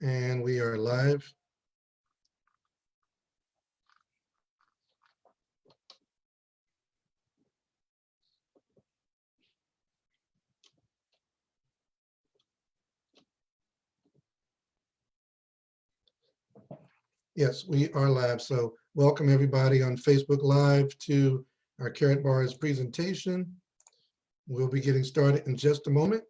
And we are live. Yes, we are live. So welcome everybody on Facebook Live to our Carrot Bars presentation. We'll be getting started in just a moment.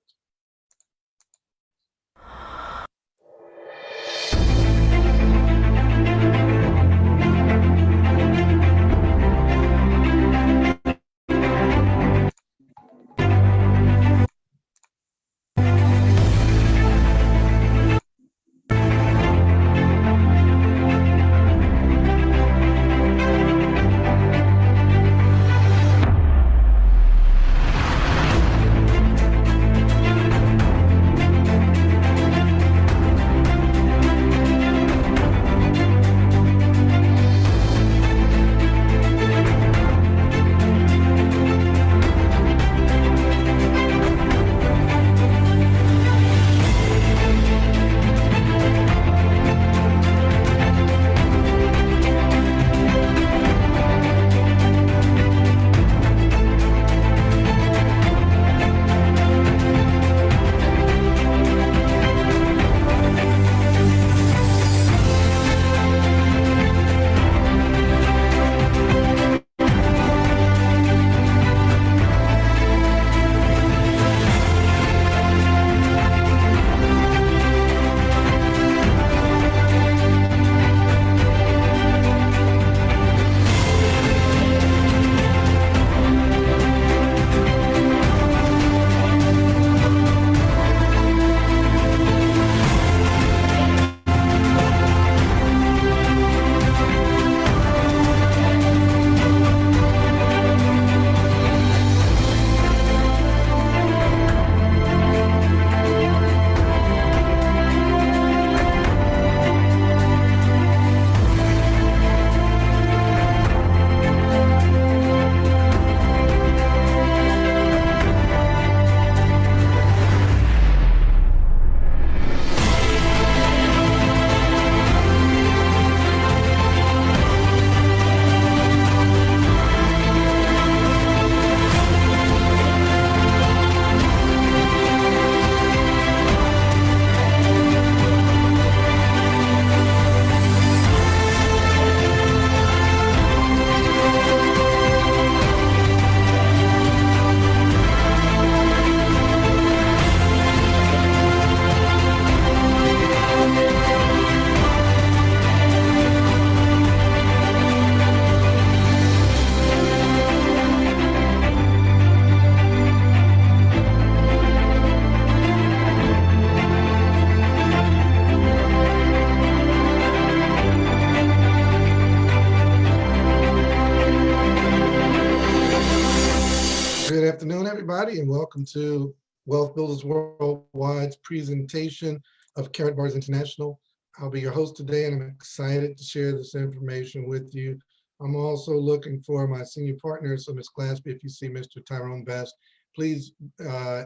Good afternoon, everybody, and welcome to Wealth Builders Worldwide's presentation of Carrot Bars International. I'll be your host today, and I'm excited to share this information with you. I'm also looking for my senior partner, so Ms. Glaspie, if you see Mr. Tyrone Best, please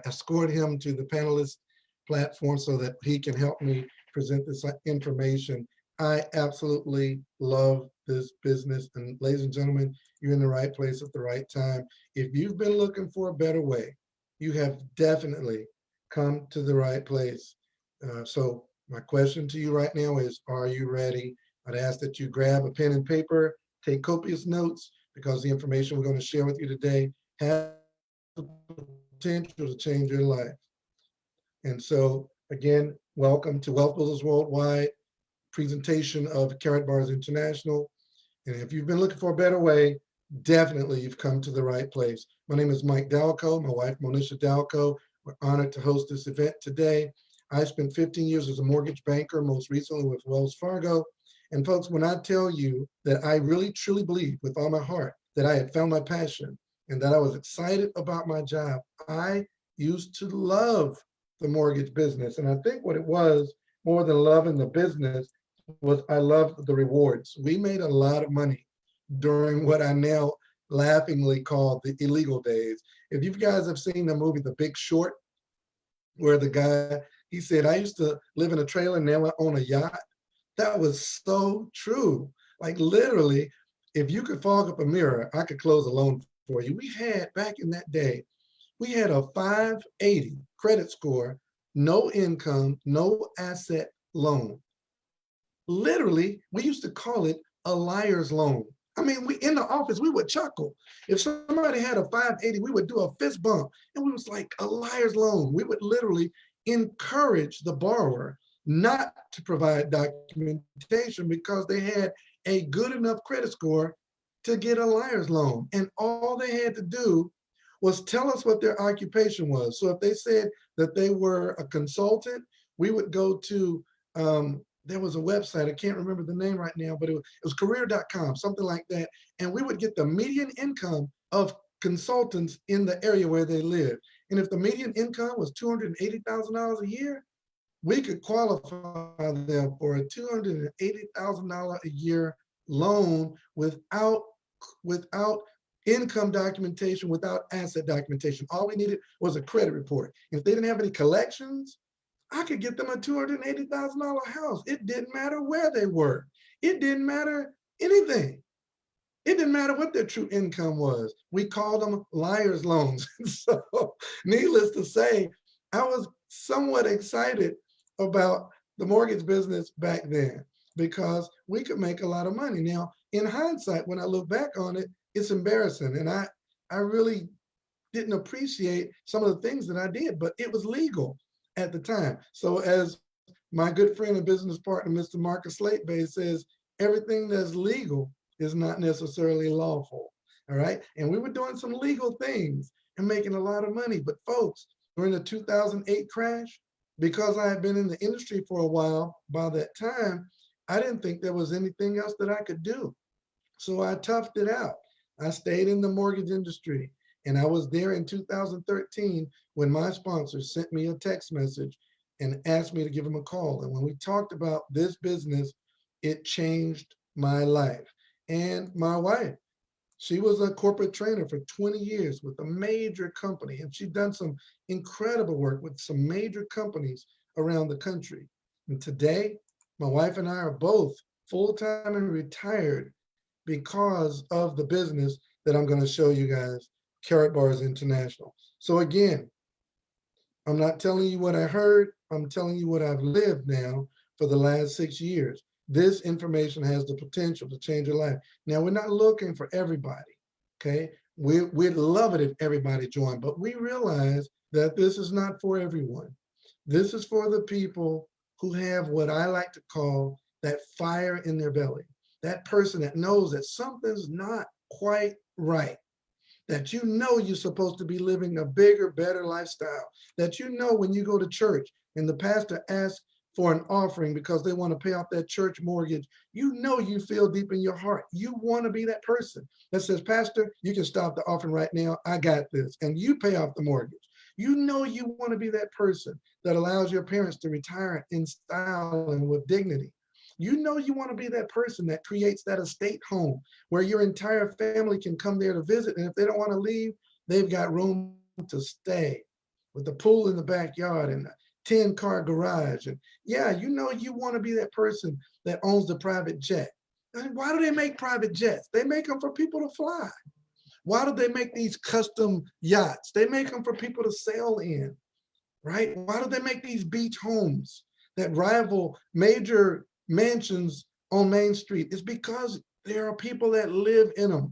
escort him to the panelist platform so that he can help me present this information. I absolutely love this business, and ladies and gentlemen, you're in the right place at the right time. If you've been looking for a better way, you have definitely come to the right place. So my question to you right now is, are you ready? I'd ask that you grab a pen and paper, take copious notes, because the information we're going to share with you today has the potential to change your life. And so again, welcome to Wealth Builders Worldwide presentation of Carrot Bars International. And if you've been looking for a better way, definitely you've come to the right place. My name is Mike Dalcoe, my wife Monisha Dalcoe. We're honored to host this event today. I spent 15 years as a mortgage banker, most recently with Wells Fargo. And folks, when I tell you that I really truly believe with all my heart that I had found my passion and that I was excited about my job, I used to love the mortgage business. And I think what it was, more than loving the business, was I loved the rewards. We made a lot of money during what I now laughingly call the illegal days. If you guys have seen the movie The Big Short, where the guy He said, I used to live in a trailer, now I own a yacht. That was so true. Like literally, if you could fog up a mirror, I could close a loan for you. We had back in that day, we had a 580 credit score, no income, no asset loan. Literally, we used to call it a liar's loan. I mean, we in the office, we would chuckle. If somebody had a 580, we would do a fist bump. And we was like a liar's loan. We would literally encourage the borrower not to provide documentation because they had a good enough credit score to get a liar's loan. And all they had to do was tell us what their occupation was. So if they said that they were a consultant, we would go to there was a website, I can't remember the name right now, but it was career.com, something like that. And we would get the median income of consultants in the area where they live. And if the median income was $280,000 a year, we could qualify them for a $280,000 a year loan without income documentation, without asset documentation. All we needed was a credit report. If they didn't have any collections, I could get them a $280,000 house. It didn't matter where they were. It didn't matter anything. It didn't matter what their true income was. We called them liar's loans. So needless to say, I was somewhat excited about the mortgage business back then because we could make a lot of money. Now, in hindsight, when I look back on it, it's embarrassing. And I really didn't appreciate some of the things that I did, but it was legal at the time. So as my good friend and business partner, Mr. Marcus Slatebay says, everything that's legal is not necessarily lawful, all right? And we were doing some legal things and making a lot of money. But folks, during the 2008 crash, because I had been in the industry for a while, by that time, I didn't think there was anything else that I could do. So I toughed it out. I stayed in the mortgage industry. And I was there in 2013 when my sponsor sent me a text message and asked me to give him a call. And when we talked about this business, it changed my life. And my wife, she was a corporate trainer for 20 years with a major company. And she'd done some incredible work with some major companies around the country. And today, my wife and I are both full-time and retired because of the business that I'm going to show you guys, Karatbars International. So again, I'm not telling you what I heard, I'm telling you what I've lived now for the last 6 years. This information has the potential to change your life. Now, we're not looking for everybody, okay? We'd love it if everybody joined, but we realize that this is not for everyone. This is for the people who have what I like to call that fire in their belly, that person that knows that something's not quite right, that you know you're supposed to be living a bigger, better lifestyle, that you know when you go to church and the pastor asks for an offering because they want to pay off that church mortgage, you know you feel deep in your heart. You want to be that person that says, Pastor, you can stop the offering right now. I got this. And you pay off the mortgage. You know you want to be that person that allows your parents to retire in style and with dignity. You know you want to be that person that creates that estate home where your entire family can come there to visit. And if they don't want to leave, they've got room to stay with the pool in the backyard and the 10-car garage. And yeah, you know you want to be that person that owns the private jet. And why do they make private jets? They make them for people to fly. Why do they make these custom yachts? They make them for people to sail in, right? Why do they make these beach homes that rival major mansions on Main Street? It's because there are people that live in them.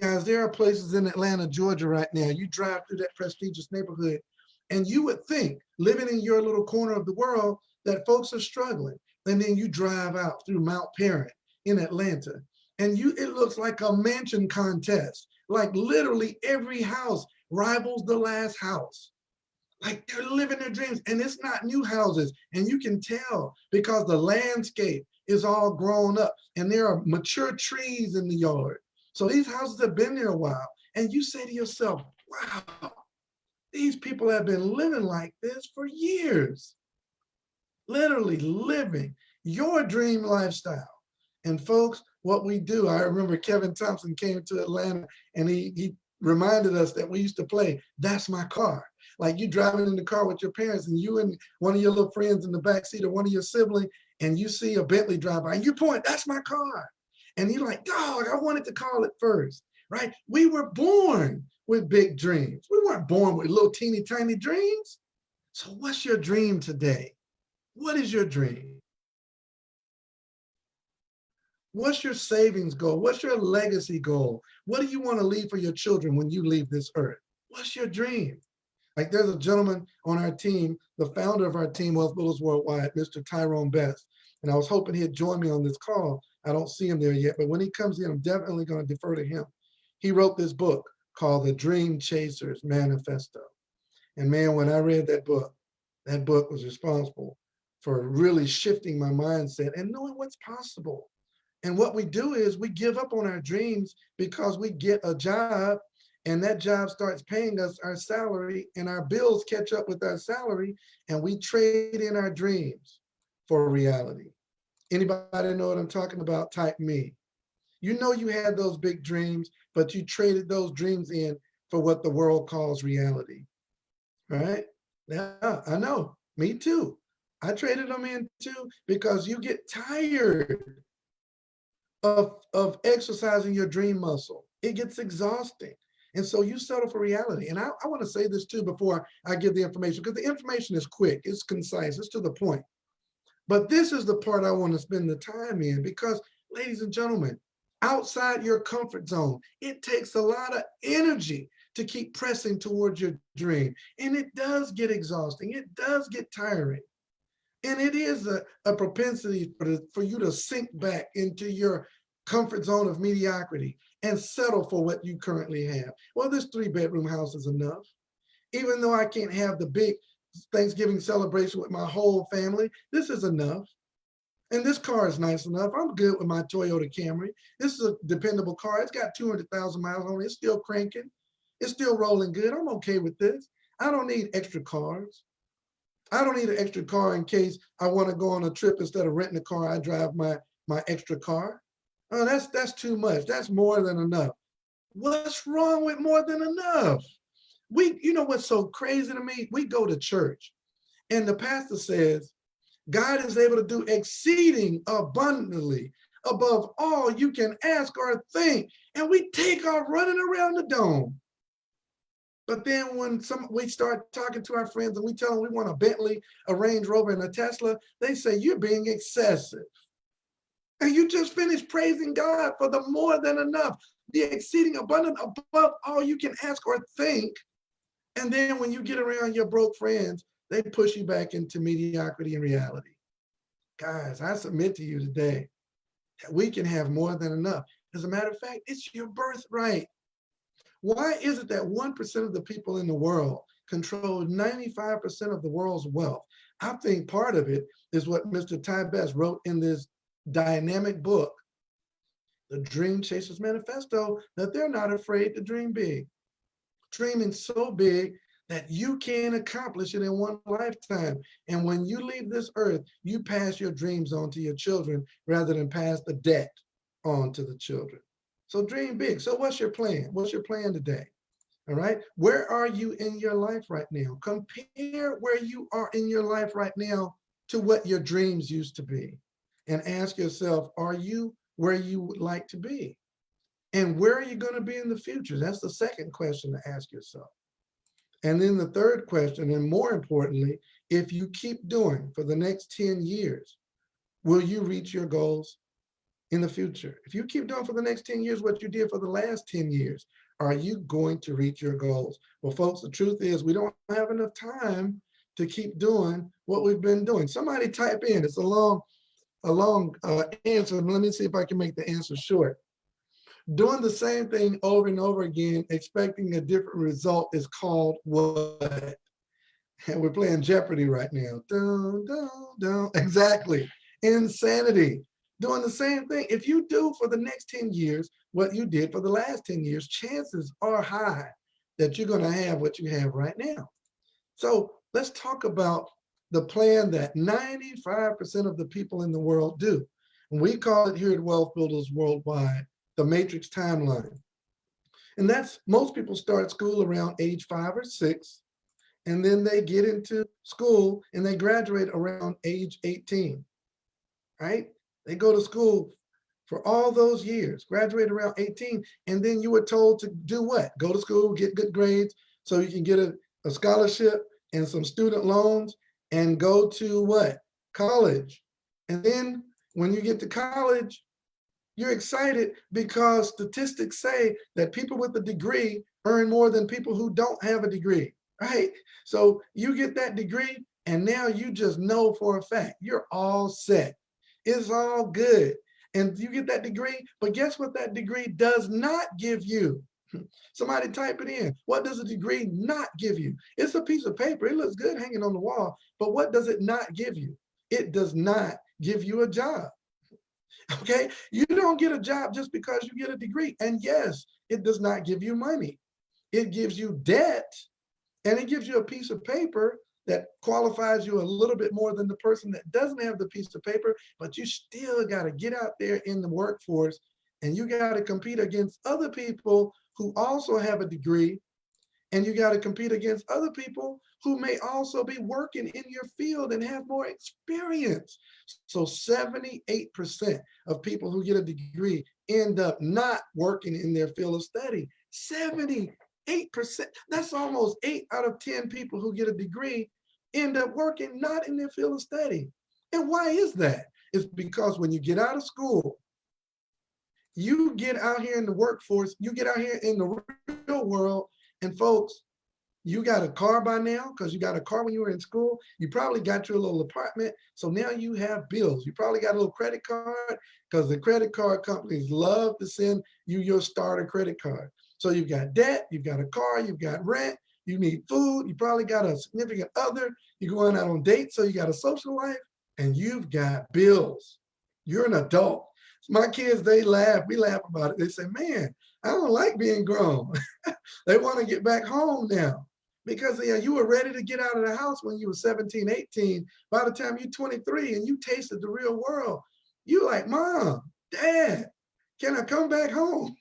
Guys, there are places in Atlanta, Georgia right now. You drive through that prestigious neighborhood and you would think, living in your little corner of the world, that folks are struggling. And then you drive out through Mount Parent in Atlanta and it looks like a mansion contest. Like literally every house rivals the last house. Like they're living their dreams, and it's not new houses. And you can tell because the landscape is all grown up and there are mature trees in the yard. So these houses have been there a while. And you say to yourself, wow, these people have been living like this for years, literally living your dream lifestyle. And folks, what we do, I remember Kevin Thompson came to Atlanta and he reminded us that we used to play, That's My Car. Like you driving in the car with your parents and you and one of your little friends in the back seat or one of your siblings, and you see a Bentley drive by and you point, that's my car. And you're like, dog, I wanted to call it first, right? We were born with big dreams. We weren't born with little teeny tiny dreams. So what's your dream today? What is your dream? What's your savings goal? What's your legacy goal? What do you want to leave for your children when you leave this earth? What's your dream? Like there's a gentleman on our team, the founder of our team, Wealth Builders Worldwide, Mr. Tyrone Best. And I was hoping he'd join me on this call. I don't see him there yet, but when he comes in, I'm definitely going to defer to him. He wrote this book called The Dream Chasers Manifesto. And man, when I read that book was responsible for really shifting my mindset and knowing what's possible. And what we do is we give up on our dreams because we get a job and that job starts paying us our salary and our bills catch up with our salary and we trade in our dreams for reality. Anybody know what I'm talking about? Type me. You know you had those big dreams, but you traded those dreams in for what the world calls reality, right? Yeah, I know, me too. I traded them in too because you get tired of exercising your dream muscle. It gets exhausting. And so you settle for reality. And I want to say this too before I give the information, because the information is quick, it's concise, it's to the point. But this is the part I want to spend the time in because, ladies and gentlemen, outside your comfort zone, it takes a lot of energy to keep pressing towards your dream. And it does get exhausting. It does get tiring. And it is a propensity for you to sink back into your comfort zone of mediocrity and settle for what you currently have. Well, this 3-bedroom house is enough. Even though I can't have the big Thanksgiving celebration with my whole family, this is enough. And this car is nice enough. I'm good with my Toyota Camry. This is a dependable car. It's got 200,000 miles on it. It's still cranking. It's still rolling good. I'm okay with this. I don't need extra cars. I don't need an extra car in case I want to go on a trip. Instead of renting a car, I drive my extra car. Oh, that's too much. That's more than enough. What's wrong with more than enough? You know what's so crazy to me? We go to church and the pastor says, God is able to do exceeding abundantly above all you can ask or think. And we take off running around the dome. But then when we start talking to our friends and we tell them we want a Bentley, a Range Rover, and a Tesla, they say, you're being excessive. And you just finished praising God for the more than enough, the exceeding abundant above all you can ask or think. And then when you get around your broke friends, they push you back into mediocrity and reality. Guys, I submit to you today that we can have more than enough. As a matter of fact, it's your birthright. Why is it that 1% of the people in the world control 95% of the world's wealth? I think part of it is what Mr. Ty Best wrote in this dynamic book, The Dream Chasers Manifesto, that they're not afraid to dream big. Dreaming so big that you can accomplish it in one lifetime. And when you leave this earth, you pass your dreams on to your children rather than pass the debt on to the children. So dream big. So what's your plan? What's your plan today? All right. Where are you in your life right now? Compare where you are in your life right now to what your dreams used to be. And ask yourself, are you where you would like to be? And where are you going to be in the future? That's the second question to ask yourself. And then the third question, and more importantly, if you keep doing for the next 10 years, will you reach your goals in the future? If you keep doing for the next 10 years what you did for the last 10 years, are you going to reach your goals? Well, folks, the truth is we don't have enough time to keep doing what we've been doing. Somebody type in. It's a long answer. Let me see if I can make the answer short. Doing the same thing over and over again, expecting a different result is called what? And we're playing Jeopardy right now. Dun, dun, dun. Exactly. Insanity. Doing the same thing. If you do for the next 10 years what you did for the last 10 years, chances are high that you're going to have what you have right now. So let's talk about the plan that 95% of the people in the world do. And we call it here at Wealth Builders Worldwide the matrix timeline. And that's most people start school around age 5 or 6. and then they get into school and they graduate around age 18, right? They go to school for all those years, graduate around 18, and then you were told to do what? Go to school, get good grades so you can get a scholarship and some student loans and go to what? College. And then when you get to college, you're excited because statistics say that people with a degree earn more than people who don't have a degree, right? So you get that degree and now you just know for a fact you're all set. It's all good. And you get that degree, but guess what that degree does not give you? Somebody type it in. What does a degree not give you? It's a piece of paper. It looks good hanging on the wall, but what does it not give you? It does not give you a job. Okay, you don't get a job just because you get a degree. And yes, it does not give you money. It gives you debt, and it gives you a piece of paper that qualifies you a little bit more than the person that doesn't have the piece of paper, but you still got to get out there in the workforce and you got to compete against other people who also have a degree, and you got to compete against other people who may also be working in your field and have more experience. So 78% of people who get a degree end up not working in their field of study. 78%. That's almost 8 out of 10 people who get a degree end up working not in their field of study. And why is that? It's because when you get out of school, you get out here in the workforce, you get out here in the real world, and folks, you got a car by now because you got a car when you were in school. You probably got your little apartment. So now you have bills. You probably got a little credit card because the credit card companies love to send you your starter credit card. So you've got debt, you've got a car, you've got rent, you need food, you probably got a significant other, you're going out on dates, so you got a social life, and you've got bills. You're an adult. My kids, they laugh, we laugh about it. They say, man, I don't like being grown. They want to get back home now because yeah, you were ready to get out of the house when you were 17, 18. By the time you're 23 and you tasted the real world, you like, Mom, Dad, can I come back home?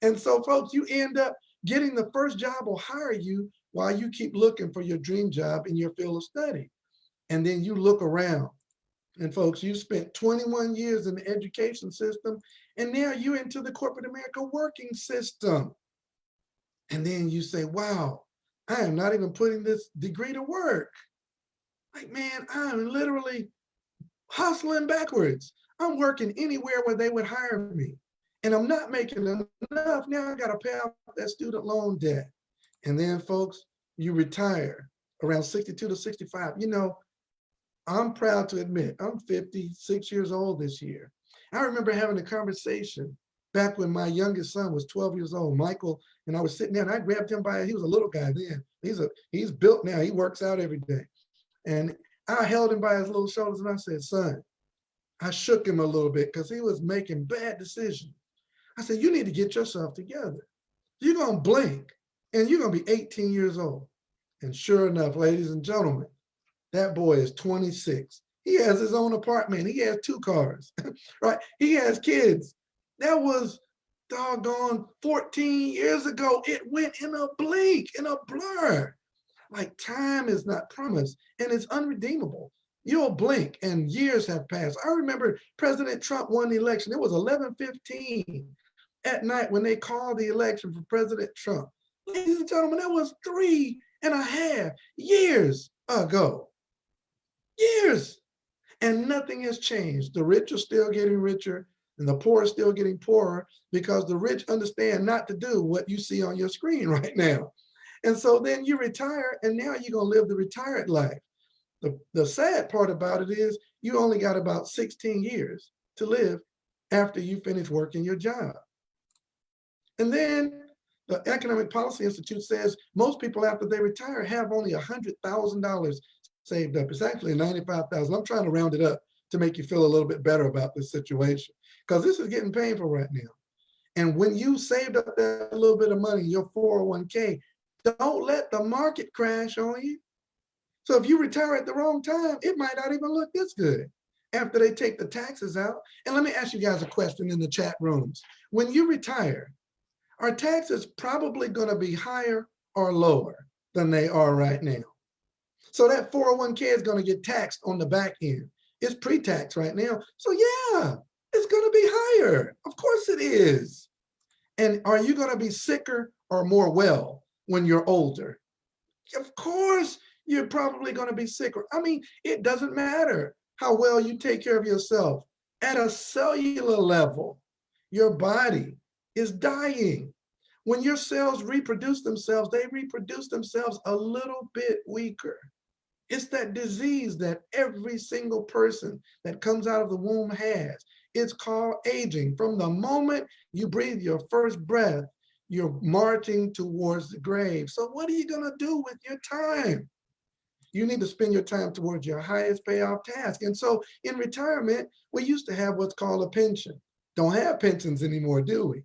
And so folks, you end up getting the first job will hire you while you keep looking for your dream job in your field of study. And then you look around. And folks, you spent 21 years in the education system, and now you're into the corporate America working system. And then you say, wow, I am not even putting this degree to work. Like, man, I'm literally hustling backwards. I'm working anywhere where they would hire me. And I'm not making enough. Now I got to pay off that student loan debt. And then, folks, you retire around 62 to 65. You know, I'm proud to admit I'm 56 years old this year. I remember having a conversation back when my youngest son was 12 years old, Michael, and I was sitting there and I grabbed him by, he was a little guy then. He's built now, he works out every day. And I held him by his little shoulders and I said, son, I shook him a little bit because he was making bad decisions. I said, you need to get yourself together. You're going to blink and you're going to be 18 years old. And sure enough, ladies and gentlemen, that boy is 26. He has his own apartment. He has 2 cars, right? He has kids. That was doggone 14 years ago. It went in a blink, in a blur. Like time is not promised and it's unredeemable. You'll blink and years have passed. I remember President Trump won the election. It was 11:15 at night when they called the election for President Trump. Ladies and gentlemen, that was 3.5 years ago. Years. And nothing has changed. The rich are still getting richer and the poor are still getting poorer because the rich understand not to do what you see on your screen right now. And so then you retire and now you're going to live the retired life. The sad part about it is you only got about 16 years to live after you finish working your job. And then the Economic Policy Institute says most people after they retire have only $100,000 saved up. It's actually 95,000. I'm trying to round it up to make you feel a little bit better about this situation because this is getting painful right now. And when you saved up that little bit of money, your 401k, don't let the market crash on you. So if you retire at the wrong time, it might not even look this good after they take the taxes out. And let me ask you guys a question in the chat rooms. When you retire, are taxes probably going to be higher are lower than they are right now. So that 401k is going to get taxed on the back end. It's pre-tax right now. So yeah, it's going to be higher. Of course it is. And are you going to be sicker or more well when you're older? Of course, you're probably going to be sicker. I mean, it doesn't matter how well you take care of yourself. At a cellular level, your body is dying. When your cells reproduce themselves, they reproduce themselves a little bit weaker. It's that disease that every single person that comes out of the womb has. It's called aging. From the moment you breathe your first breath, you're marching towards the grave. So what are you going to do with your time? You need to spend your time towards your highest payoff task. And so in retirement, we used to have what's called a pension. Don't have pensions anymore, do we?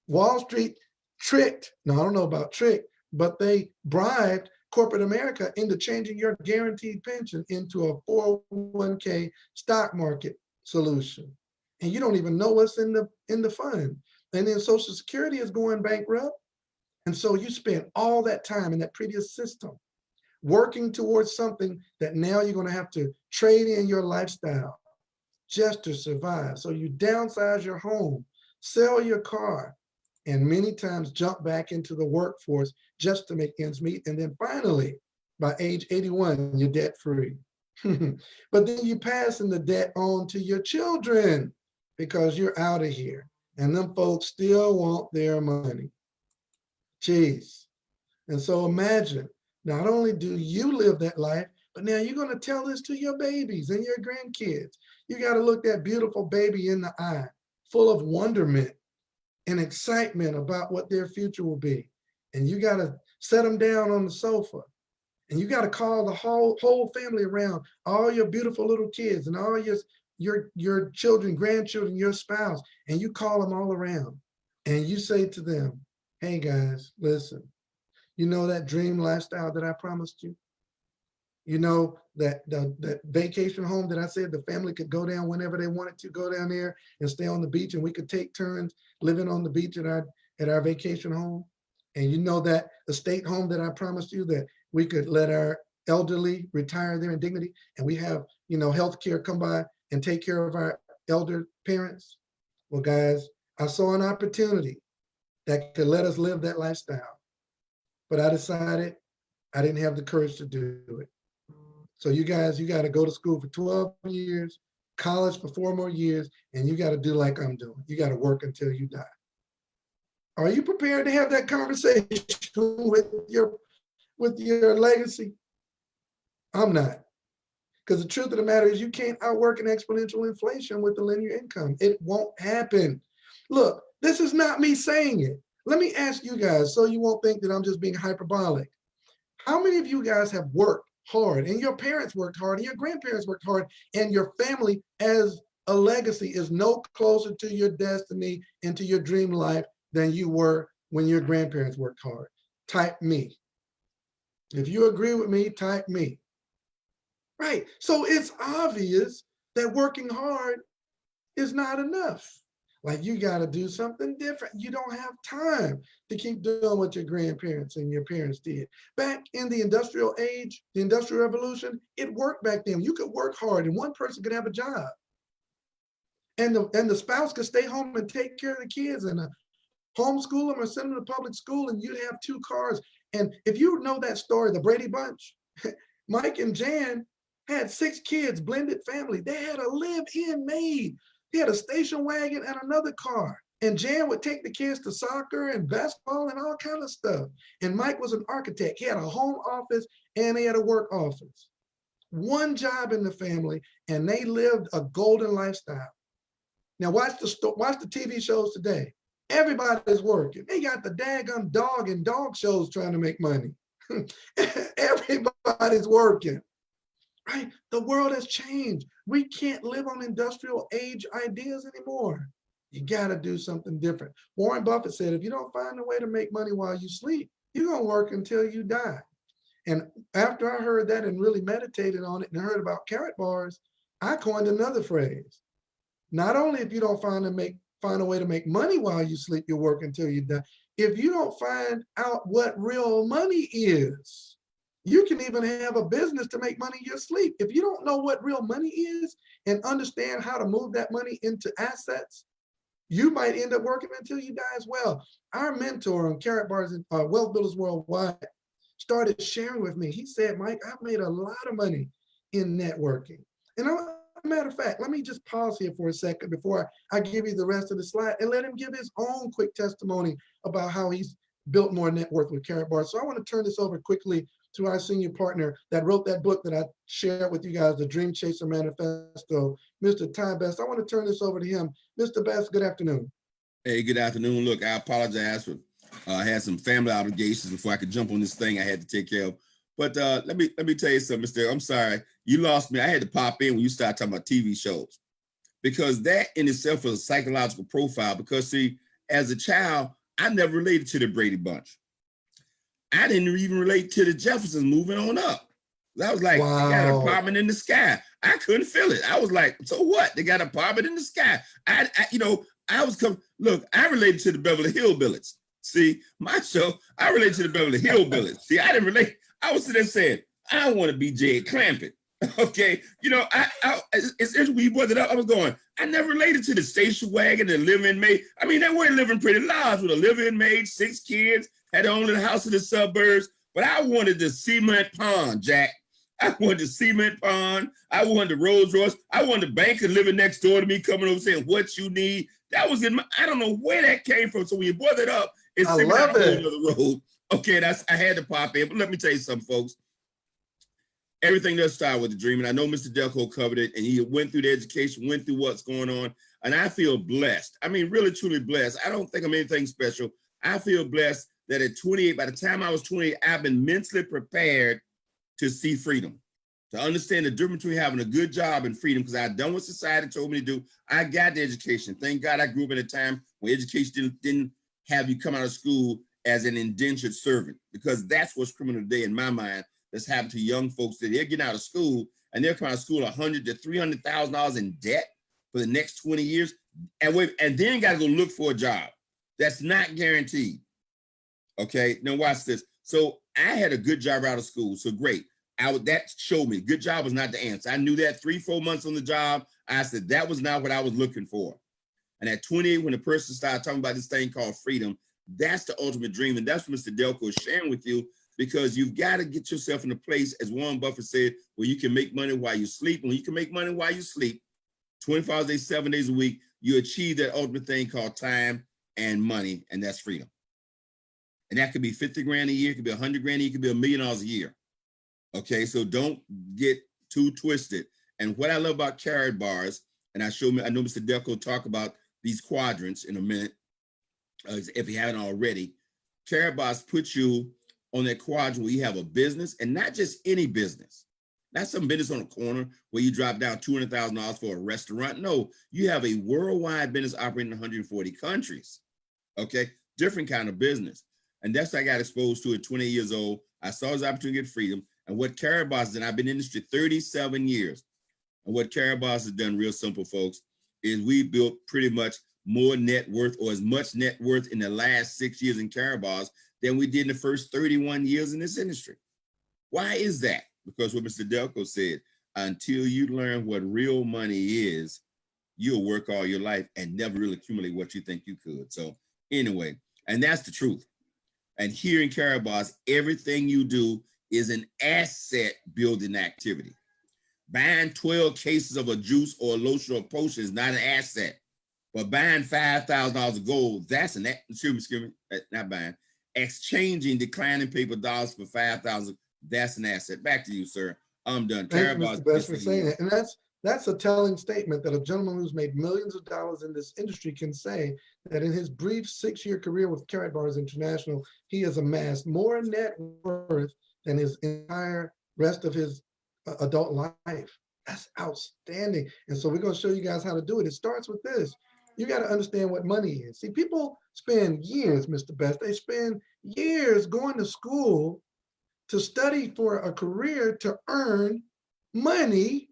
Wall Street tricked, no, I don't know about trick, but they bribed corporate America into changing your guaranteed pension into a 401k stock market solution. And you don't even know what's in the fund. And then Social Security is going bankrupt. And so you spent all that time in that previous system working towards something that now you're going to have to trade in your lifestyle just to survive. So you downsize your home, sell your car, and many times jump back into the workforce just to make ends meet. And then finally, by age 81, you're debt free. But then you passing the debt on to your children because you're out of here. And them folks still want their money. Jeez. And so imagine, not only do you live that life, but now you're going to tell this to your babies and your grandkids. You got to look that beautiful baby in the eye, full of wonderment and excitement about what their future will be. And you got to set them down on the sofa. And you got to call the whole family around, all your beautiful little kids and all your children, grandchildren, your spouse, and you call them all around. And you say to them, hey guys, listen, you know that dream lifestyle that I promised you? You know that vacation home that I said the family could go down whenever they wanted to go down there and stay on the beach, and we could take turns living on the beach at our vacation home? And you know that estate home that I promised you that we could let our elderly retire there in dignity, and we have, healthcare come by and take care of our elder parents? Well, guys, I saw an opportunity that could let us live that lifestyle, but I decided I didn't have the courage to do it. So you guys, you got to go to school for 12 years, college for 4 more years, and you got to do like I'm doing. You got to work until you die. Are you prepared to have that conversation with your legacy? I'm not. Because the truth of the matter is you can't outwork an exponential inflation with the linear income. It won't happen. Look, this is not me saying it. Let me ask you guys so you won't think that I'm just being hyperbolic. How many of you guys have worked hard, and your parents worked hard, and your grandparents worked hard, and your family as a legacy is no closer to your destiny and to your dream life than you were when your grandparents worked hard? Type me. If you agree with me, type me. Right. So it's obvious that working hard is not enough. Like, you got to do something different. You don't have time to keep doing what your grandparents and your parents did. Back in the industrial age, the industrial revolution, it worked back then. You could work hard and one person could have a job. And the spouse could stay home and take care of the kids and homeschool them or send them to public school, and you'd have 2 cars. And if you know that story, the Brady Bunch, Mike and Jan had 6 kids, blended family. They had a live-in maid. He had a station wagon and another car. And Jan would take the kids to soccer and basketball and all kind of stuff. And Mike was an architect. He had a home office and he had a work office. One job in the family, and they lived a golden lifestyle. Now watch the TV shows today. Everybody's working. They got the daggum dog and dog shows trying to make money. Everybody's working. Right? The world has changed. We can't live on industrial age ideas anymore. You got to do something different. Warren Buffett said, if you don't find a way to make money while you sleep, you're going to work until you die. And after I heard that and really meditated on it and heard about carrot bars, I coined another phrase. Not only if you don't find a way to make money while you sleep, you work until you die. if you don't find out what real money is, you can even have a business to make money in your sleep. If you don't know what real money is and understand how to move that money into assets, you might end up working until you die as well. Our mentor on Carrot Bars and Wealth Builders Worldwide started sharing with me. He said, Mike, I've made a lot of money in networking. And matter of fact, let me just pause here for a second before I give you the rest of the slide and let him give his own quick testimony about how he's built more net worth with Carrot Bars. So I want to turn this over quickly to our senior partner that wrote that book that I shared with you guys, The Dream Chaser Manifesto, Mr. Ty Best. I want to turn this over to him. Mr. Best, good afternoon. Hey, good afternoon. Look, I apologize for I had some family obligations before I could jump on this thing I had to take care of. But let me tell you something, Mr. I'm sorry, you lost me. I had to pop in when you started talking about TV shows, because that in itself is a psychological profile. Because see, as a child, I never related to the Brady Bunch. I didn't even relate to the Jeffersons moving on up. I was like, wow, they got an apartment in the sky. I couldn't feel it. I was like, so what? They got an apartment in the sky. Look, I related to the Beverly Hillbillies. See, my show, I related to the Beverly Hillbillies. See, I didn't relate. I was sitting there saying, I want to be Jay Clampett. Okay, it's we brought it up. I was going, I never related to the station wagon, the living maid. I mean, they were living pretty lives with a living maid, 6 kids, had their own little house in the suburbs. But I wanted the cement pond, Jack. I wanted the cement pond. I wanted the Rolls Royce. I wanted the banker living next door to me, coming over saying what you need. That was in my, I don't know where that came from. So when you brought it up, it's sitting down a whole other road. Okay, I had to pop in. But let me tell you something, folks. Everything does start with a dream. And I know Mr. Dalcoe covered it, and he went through the education, went through what's going on. And I feel blessed. I mean, really, truly blessed. I don't think I'm anything special. I feel blessed that at 28, by the time I was 28, I've been mentally prepared to see freedom, to understand the difference between having a good job and freedom, because I had done what society told me to do. I got the education. Thank God I grew up in a time where education didn't have you come out of school as an indentured servant, because that's what's criminal today in my mind. That's happened to young folks, that they're getting out of school and they're coming out of school $100,000 to $300,000 in debt for the next 20 years. And then got to go look for a job. That's not guaranteed. Okay, now watch this. So I had a good job out of school, so great. That showed me good job was not the answer. I knew that 3-4 months on the job. I said that was not what I was looking for. And at 28, when the person started talking about this thing called freedom, that's the ultimate dream. And that's what Mr. Dalcoe is sharing with you, because you've got to get yourself in a place, as Warren Buffett said, where you can make money while you sleep. When you can make money while you sleep, 24 hours a day, 7 days a week, you achieve that ultimate thing called time and money, and that's freedom. And that could be 50 grand a year, it could be 100 grand a year, it could be $1 million a year. Okay, so don't get too twisted. And what I love about Carrot Bars, and I know Mr. Dalcoe talk about these quadrants in a minute, if you haven't already. Carrot Bars puts you on that quadrant where you have a business, and not just any business. Not some business on a corner where you drop down $200,000 for a restaurant. No, you have a worldwide business operating in 140 countries. Okay, different kind of business. And that's what I got exposed to at 28 years old. I saw his opportunity to get freedom. And what Carrot Bars did, I've been in the industry 37 years. And what Carrot Bars has done, real simple, folks, is we built pretty much more net worth, or as much net worth in the last 6 years in Carrot Bars than we did in the first 31 years in this industry. Why is that? Because what Mr. Dalcoe said, until you learn what real money is, you'll work all your life and never really accumulate what you think you could. So anyway, and that's the truth. And here in Carrot Bars, everything you do is an asset building activity. Buying 12 cases of a juice or a lotion or a potion is not an asset. But buying $5,000 of gold, that's an, excuse me, not buying, exchanging declining paper dollars for $5,000, that's an asset. Back to you, sir. I'm done. Thank you, Mr. Best, for saying that. And that's a telling statement that a gentleman who's made millions of dollars in this industry can say that in his brief 6-year career with Carrot Bars International, he has amassed more net worth than his entire rest of his adult life. That's outstanding. And so we're going to show you guys how to do it. It starts with this. You got to understand what money is. See, people spend years, Mr. Best, they spend years going to school to study for a career to earn money,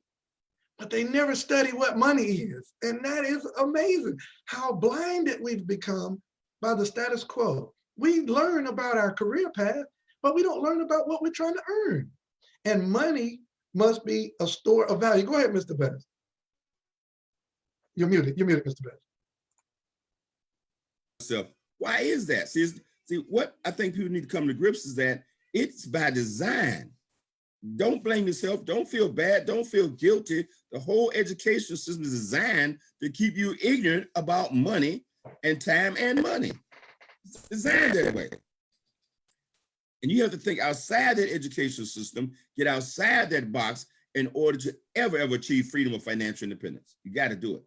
but they never study what money is. And that is amazing, how blinded we've become by the status quo. We learn about our career path, but we don't learn about what we're trying to earn. And money must be a store of value. Go ahead, Mr. Best. You're muted, Mr. Best. So why is that? See, what I think people need to come to grips is that it's by design. Don't blame yourself. Don't feel bad. Don't feel guilty. The whole education system is designed to keep you ignorant about money and time and money. It's designed that way. And you have to think outside that education system, get outside that box in order to ever achieve freedom of financial independence. You got to do it.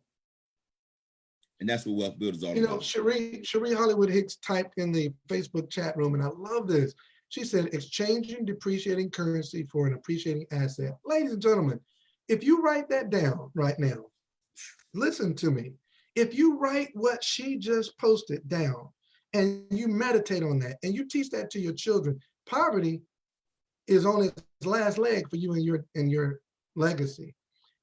And that's what Wealth Builders is all about. Cherie Hollywood Hicks typed in the Facebook chat room, and I love this. She said, exchanging depreciating currency for an appreciating asset. Ladies and gentlemen, if you write that down right now, listen to me. If you write what she just posted down and you meditate on that and you teach that to your children, poverty is on its last leg for you and your legacy.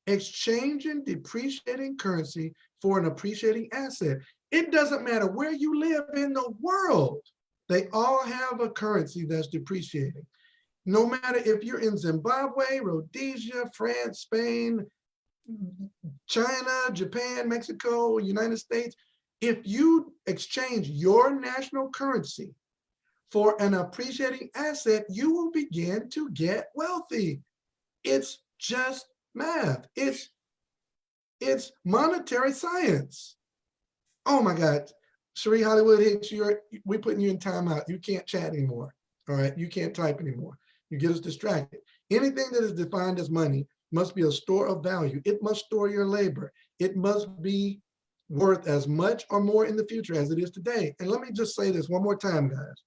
Exchanging depreciating currency for an appreciating asset. It doesn't matter where you live in the world. They all have a currency that's depreciating. No matter if you're in Zimbabwe, Rhodesia, France, Spain, China, Japan, Mexico, United States, if you exchange your national currency for an appreciating asset, you will begin to get wealthy. It's just math. It's monetary science. Oh my God. Cherie Hollywood Hicks, we're putting you in timeout. You can't chat anymore. All right. You can't type anymore. You get us distracted. Anything that is defined as money must be a store of value. It must store your labor. It must be worth as much or more in the future as it is today. And let me just say this one more time, guys.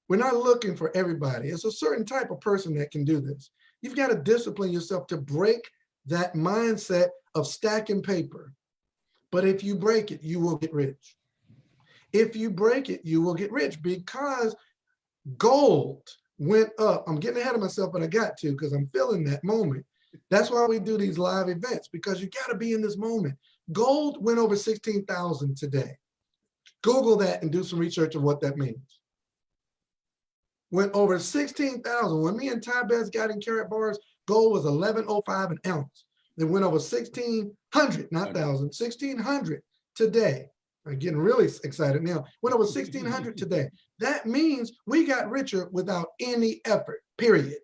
We're not looking for everybody. It's a certain type of person that can do this. You've got to discipline yourself to break that mindset of stacking paper. But if you break it, you will get rich. If you break it, you will get rich because gold went up. I'm getting ahead of myself, but I got to because I'm feeling that moment. That's why we do these live events, because you got to be in this moment. Gold went over 16,000 today. Google that and do some research of what that means. Went over 16,000. When me and Ty Best got in Carat bars, gold was 11.05 an ounce. They went over 1,600, not 1,000, 1,600 today. I'm getting really excited now. Went over 1,600 today. That means we got richer without any effort, period.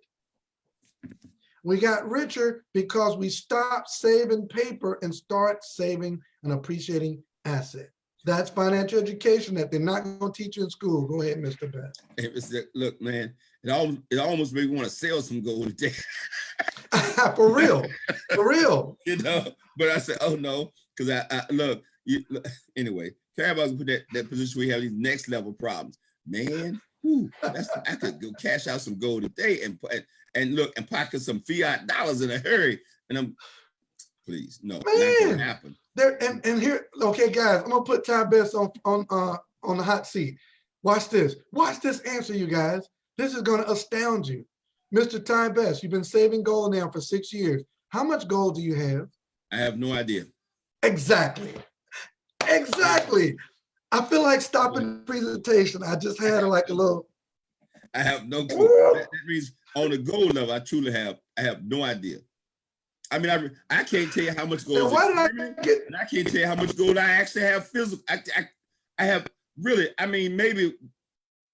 We got richer because we stopped saving paper and start saving an appreciating asset. That's financial education that they're not going to teach you in school. Go ahead, Mr. Best. Look, man, it almost made me want to sell some gold today. For real, for real. You know, but I said, oh no, because I look, anyway, Carabal's put that position we have these next level problems. Man, I could go cash out some gold today and look and pocket some fiat dollars in a hurry. And please, no, not gonna happen. There and here, okay, guys, I'm gonna put Ty Best on the hot seat. Watch this. Watch this answer, you guys. This is gonna astound you. Mr. Ty Best, you've been saving gold now for 6 years. How much gold do you have? I have no idea. Exactly. Exactly. I feel like stopping the presentation. I just had like a little. I have no clue. That means on the gold level, I have no idea. I mean, I can't tell you how much gold. Why did I get? And I can't tell you how much gold I actually have physical. I have really. I mean, maybe.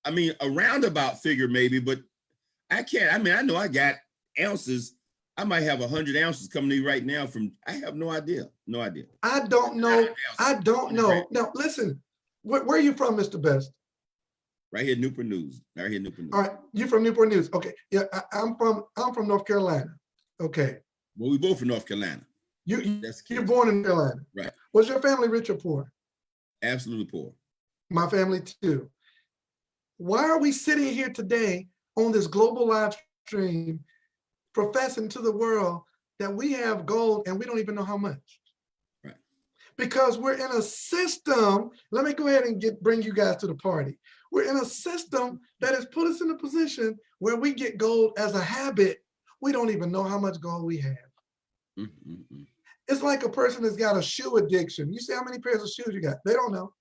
I mean, a roundabout figure, maybe, but I can't. I mean, I know I got ounces. I might have 100 ounces coming to you right now from. I have no idea. No idea. I don't know. I don't know. Now, listen. Where are you from, Mr. Best? Right here, Newport News. Right here, Newport News. All right, you're from Newport News. Okay, yeah, I'm from North Carolina. Okay. Well, we both from North Carolina. You're born in Carolina. Right. Was your family rich or poor? Absolutely poor. My family too. Why are we sitting here today on this global live stream professing to the world that we have gold and we don't even know how much? Right. Because we're in a system. Let me go ahead and bring you guys to the party. We're in a system that has put us in a position where we get gold as a habit. We don't even know how much gold we have. It's like a person that's got a shoe addiction. You see how many pairs of shoes you got? They don't know.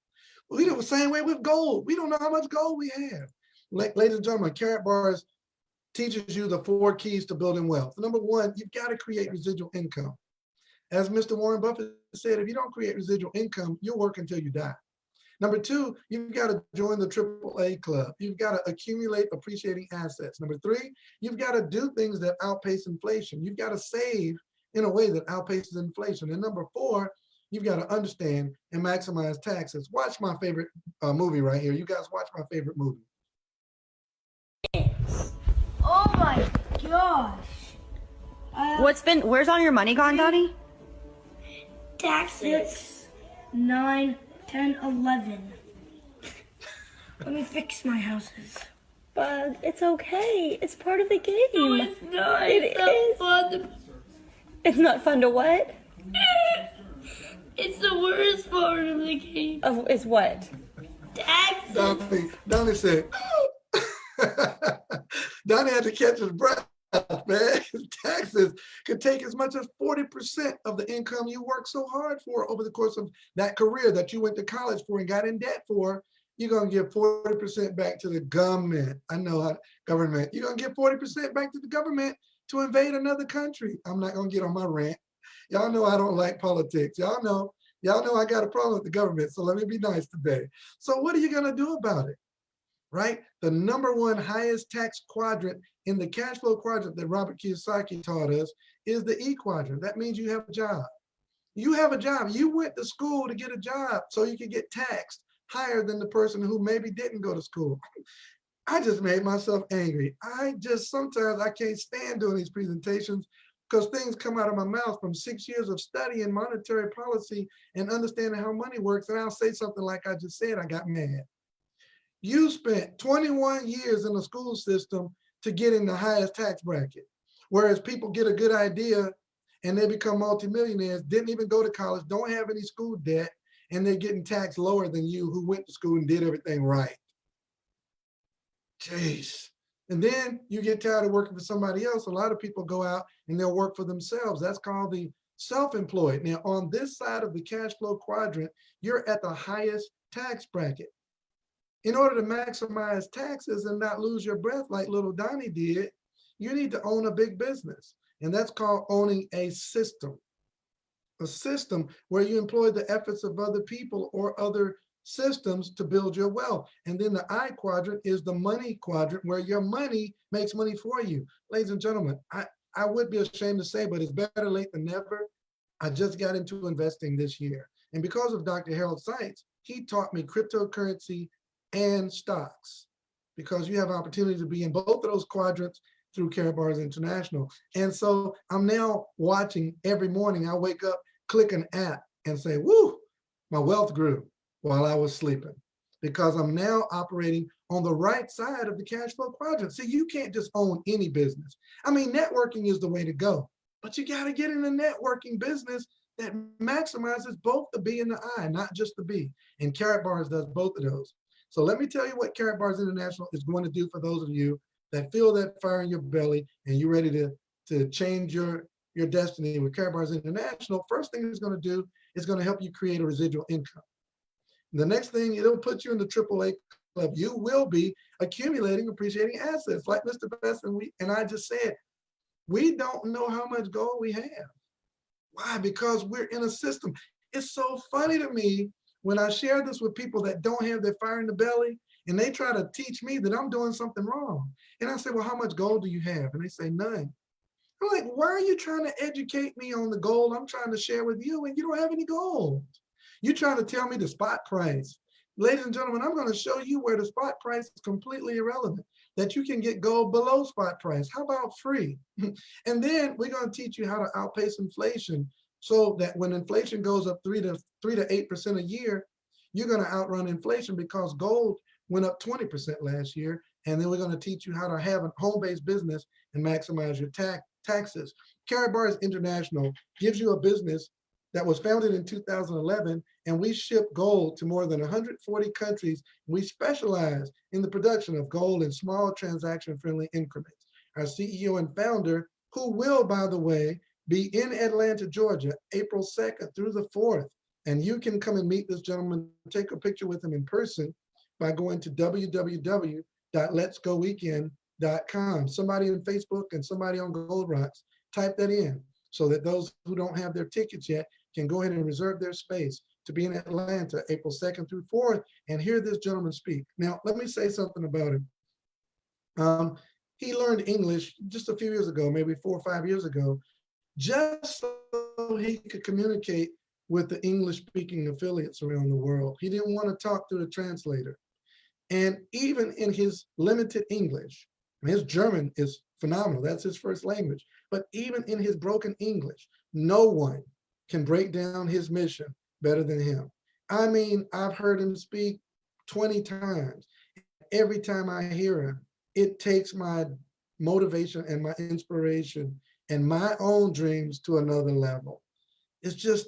We do the same way with gold. We don't know how much gold we have. Ladies and gentlemen, Carrot Bars teaches you the 4 keys to building wealth. Number one, you've got to create residual income. As Mr. Warren Buffett said, if you don't create residual income, you'll work until you die. Number two, you've got to join the AAA club. You've got to accumulate appreciating assets. Number three, you've got to do things that outpace inflation. You've got to save in a way that outpaces inflation. And number four, you've got to understand and maximize taxes. Watch my favorite movie right here. You guys watch my favorite movie. Oh my gosh. Where's all your money gone, Donnie? Taxes. 6, 9, 10, 11. Let me fix my houses. Bug, it's okay. It's part of the game. No, it's not. It is. Fun. It's not fun to what? It's the worst part of the game. It's what? Taxes. Donnie said, Donnie had to catch his breath, man. His taxes could take as much as 40% of the income you worked so hard for over the course of that career that you went to college for and got in debt for. You're going to give 40% back to the government. I know how government. You're going to give 40% back to the government to invade another country. I'm not going to get on my rant. Y'all know I don't like politics. Y'all know I got a problem with the government. So let me be nice today. So what are you going to do about it? Right? The number one highest tax quadrant in the cash flow quadrant that Robert Kiyosaki taught us is the E quadrant. That means you have a job. You have a job. You went to school to get a job so you can get taxed higher than the person who maybe didn't go to school. I just made myself angry. Sometimes I can't stand doing these presentations because things come out of my mouth from 6 years of studying monetary policy and understanding how money works. And I'll say something like I just said, I got mad. You spent 21 years in the school system to get in the highest tax bracket, whereas people get a good idea and they become multimillionaires, didn't even go to college, don't have any school debt, and they're getting taxed lower than you who went to school and did everything right. Jeez. And then you get tired of working for somebody else. A lot of people go out and they'll work for themselves. That's called the self-employed. Now, on this side of the cash flow quadrant, you're at the highest tax bracket. In order to maximize taxes and not lose your breath like little Donnie did, you need to own a big business. And that's called owning a system. A system where you employ the efforts of other people or other systems to build your wealth. And then the I quadrant is the money quadrant where your money makes money for you. Ladies and gentlemen, I would be ashamed to say, but it's better late than never. I just got into investing this year. And because of Dr. Harold Seitz, he taught me cryptocurrency and stocks, because you have opportunity to be in both of those quadrants through Carrot Bars International. And so I'm now watching every morning. I wake up, click an app and say, woo, my wealth grew while I was sleeping, because I'm now operating on the right side of the cash flow quadrant. See, you can't just own any business. I mean, networking is the way to go, but you got to get in a networking business that maximizes both the B and the I, not just the B. And Carrot Bars does both of those. So let me tell you what Carrot Bars International is going to do for those of you that feel that fire in your belly and you're ready to change your destiny with Carrot Bars International. First thing it's going to do is going to help you create a residual income. The next thing, it'll put you in the AAA club. You will be accumulating appreciating assets. Like Mr. Best and I just said, we don't know how much gold we have. Why? Because we're in a system. It's so funny to me when I share this with people that don't have their fire in the belly and they try to teach me that I'm doing something wrong. And I say, well, how much gold do you have? And they say, none. I'm like, why are you trying to educate me on the gold I'm trying to share with you and you don't have any gold? You're trying to tell me the spot price. Ladies and gentlemen, I'm going to show you where the spot price is completely irrelevant, that you can get gold below spot price. How about free? And then we're going to teach you how to outpace inflation so that when inflation goes up 3 to 8% a year, you're going to outrun inflation because gold went up 20% last year. And then we're going to teach you how to have a home-based business and maximize your taxes. Carrot Bars International gives you a business that was founded in 2011, and we ship gold to more than 140 countries. We specialize in the production of gold in small transaction-friendly increments. Our CEO and founder, who will, by the way, be in Atlanta, Georgia, April 2nd through the 4th, And you can come and meet this gentleman, take a picture with him in person by going to www.letsgoweekend.com. Somebody on Facebook and somebody on Gold Rocks, type that in so that those who don't have their tickets yet can go ahead and reserve their space to be in Atlanta, April 2nd through 4th, and hear this gentleman speak. Now, let me say something about him. He learned English just a few years ago, maybe 4 or 5 years ago, just so he could communicate with the English speaking affiliates around the world. He didn't want to talk through the translator. And even in his limited English, and his German is phenomenal, that's his first language, but even in his broken English, no one can break down his mission better than him. I mean, I've heard him speak 20 times. Every time I hear him, it takes my motivation and my inspiration and my own dreams to another level. It's just,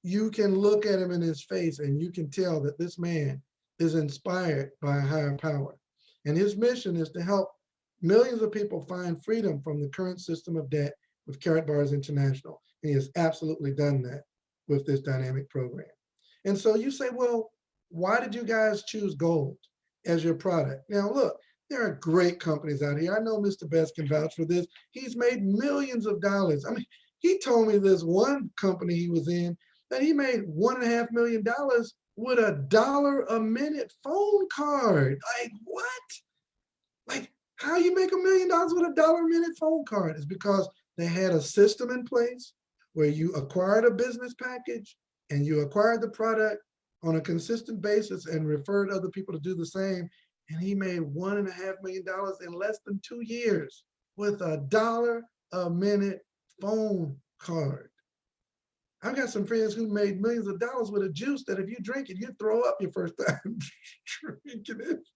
you can look at him in his face and you can tell that this man is inspired by a higher power. And his mission is to help millions of people find freedom from the current system of debt with Carrot Bars International. And he has absolutely done that with this dynamic program. And so you say, well, why did you guys choose gold as your product? Now, look, there are great companies out here. I know Mr. Best can vouch for this. He's made millions of dollars. I mean, he told me this one company he was in that he made $1.5 million with $1 a minute phone card. Like, what? Like, how you make $1 million with $1 a minute phone card? Is because they had a system in place where you acquired a business package and you acquired the product on a consistent basis and referred other people to do the same. And he made $1.5 million in less than 2 years with $1 a minute phone card. I've got some friends who made millions of dollars with a juice that if you drink it, you throw up your first time drinking it.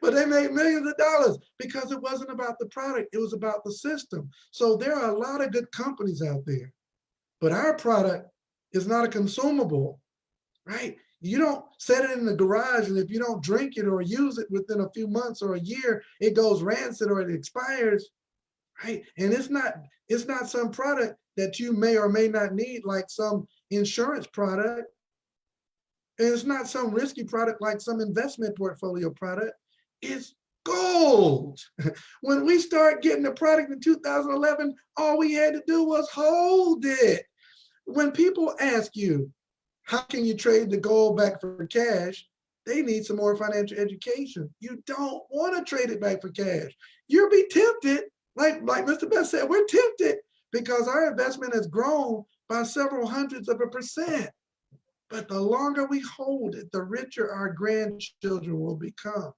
But they made millions of dollars because it wasn't about the product, it was about the system. So there are a lot of good companies out there, but our product is not a consumable, right? You don't set it in the garage, and if you don't drink it or use it within a few months or a year, it goes rancid or it expires, right? And it's not some product that you may or may not need, like some insurance product. And it's not some risky product like some investment portfolio product. It's gold. When we start getting the product in 2011, all we had to do was hold it. When people ask you, how can you trade the gold back for cash? They need some more financial education. You don't want to trade it back for cash. You'll be tempted, like Mr. Best said, we're tempted because our investment has grown by several hundreds of %. But the longer we hold it, the richer our grandchildren will become.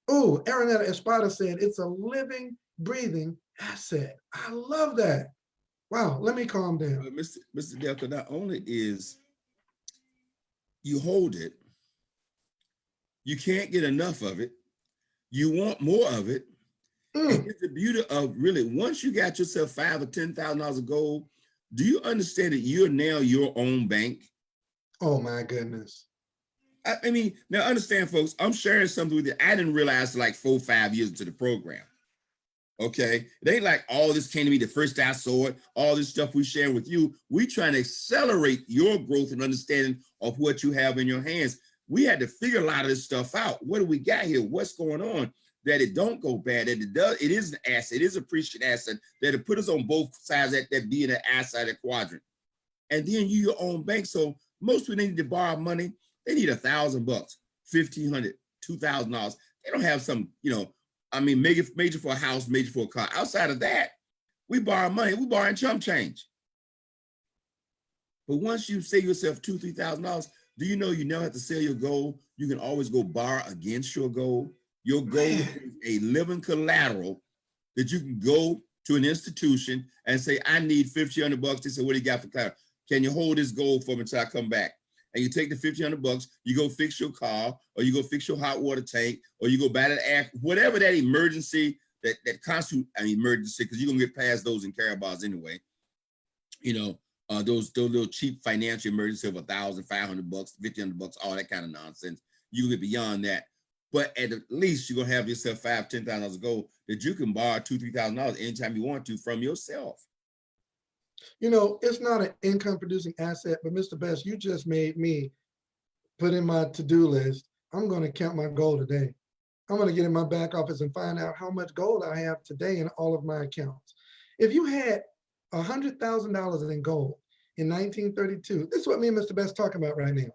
Oh, Aranetta Espada said, it's a living, breathing asset. I love that. Wow, let me calm down. Mr. Dalcoe, not only is you hold it, you can't get enough of it, you want more of it. And it's the beauty of really, once you got yourself $5,000 or $10,000 of gold, do you understand that you're now your own bank? Oh my goodness. I mean, now understand, folks, I'm sharing something with you I didn't realize like 4 or 5 years into the program. Okay, it ain't like all this came to me the first I saw it, all this stuff we share with you. We trying to accelerate your growth and understanding of what you have in your hands. We had to figure a lot of this stuff out. What do we got here? What's going on? That it don't go bad, that it does, it is an asset, it is a appreciated asset, that it put us on both sides that being an asset quadrant. And then you your own bank. So most people need to borrow money, they need $1,000, $1,500, $2,000. They don't have some, I mean, major for a house, major for a car. Outside of that, we borrow money, we borrowing chump change. But once you save yourself $2,000, $3,000, do you know you never have to sell your gold? You can always go borrow against your gold. Your gold is a living collateral that you can go to an institution and say, I need $1,500. They say, what do you got for collateral? Can you hold this gold for me until I come back? And you take the $1,500, you go fix your car, or you go fix your hot water tank, or you go buy that air, whatever that emergency that constitute an emergency, because you're gonna get past those in Carrot Bars anyway. Those little cheap financial emergency of $1,000, $500, $1,500, all that kind of nonsense. You can get beyond that. But at least you're gonna have yourself $5,000, $10,000 of gold that you can borrow $2,000, $3,000 anytime you want to from yourself. You know, it's not an income producing asset, but Mr. Best, you just made me put in my to-do list. I'm going to count my gold today. I'm going to get in my back office and find out how much gold I have today in all of my accounts. If you had $100,000 in gold in 1932, this is what me and Mr. Best talking about right now.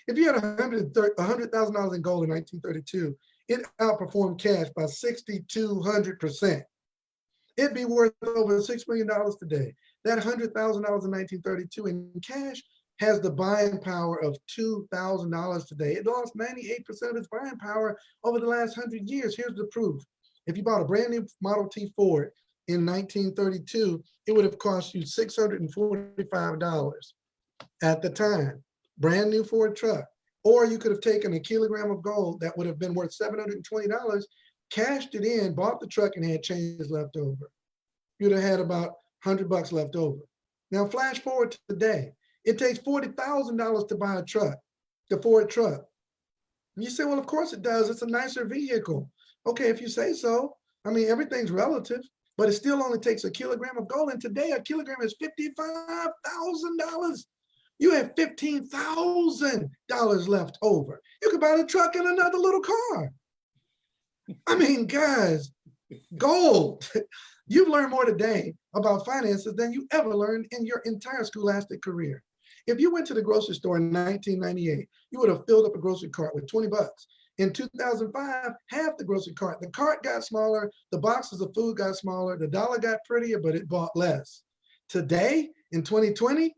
If you had $100,000 in gold in 1932, it outperformed cash by 6,200%. It'd be worth over $6 million today. That $100,000 in 1932 in cash has the buying power of $2,000 today. It lost 98% of its buying power over the last 100 years. Here's the proof. If you bought a brand new Model T Ford in 1932, it would have cost you $645 at the time. Brand new Ford truck. Or you could have taken a kilogram of gold that would have been worth $720, cashed it in, bought the truck, and had change left over. You'd have had about $100 left over. Now flash forward to today. It takes $40,000 to buy a truck, the Ford truck. And you say, well, of course it does. It's a nicer vehicle. Okay, if you say so. I mean, everything's relative, but it still only takes a kilogram of gold. And today a kilogram is $55,000. You have $15,000 left over. You could buy the truck and another little car. I mean, guys, gold. You've learned more today about finances than you ever learned in your entire scholastic career. If you went to the grocery store in 1998, you would have filled up a grocery cart with 20 bucks. In 2005, half the grocery cart. The cart got smaller, the boxes of food got smaller, the dollar got prettier, but it bought less. Today, in 2020,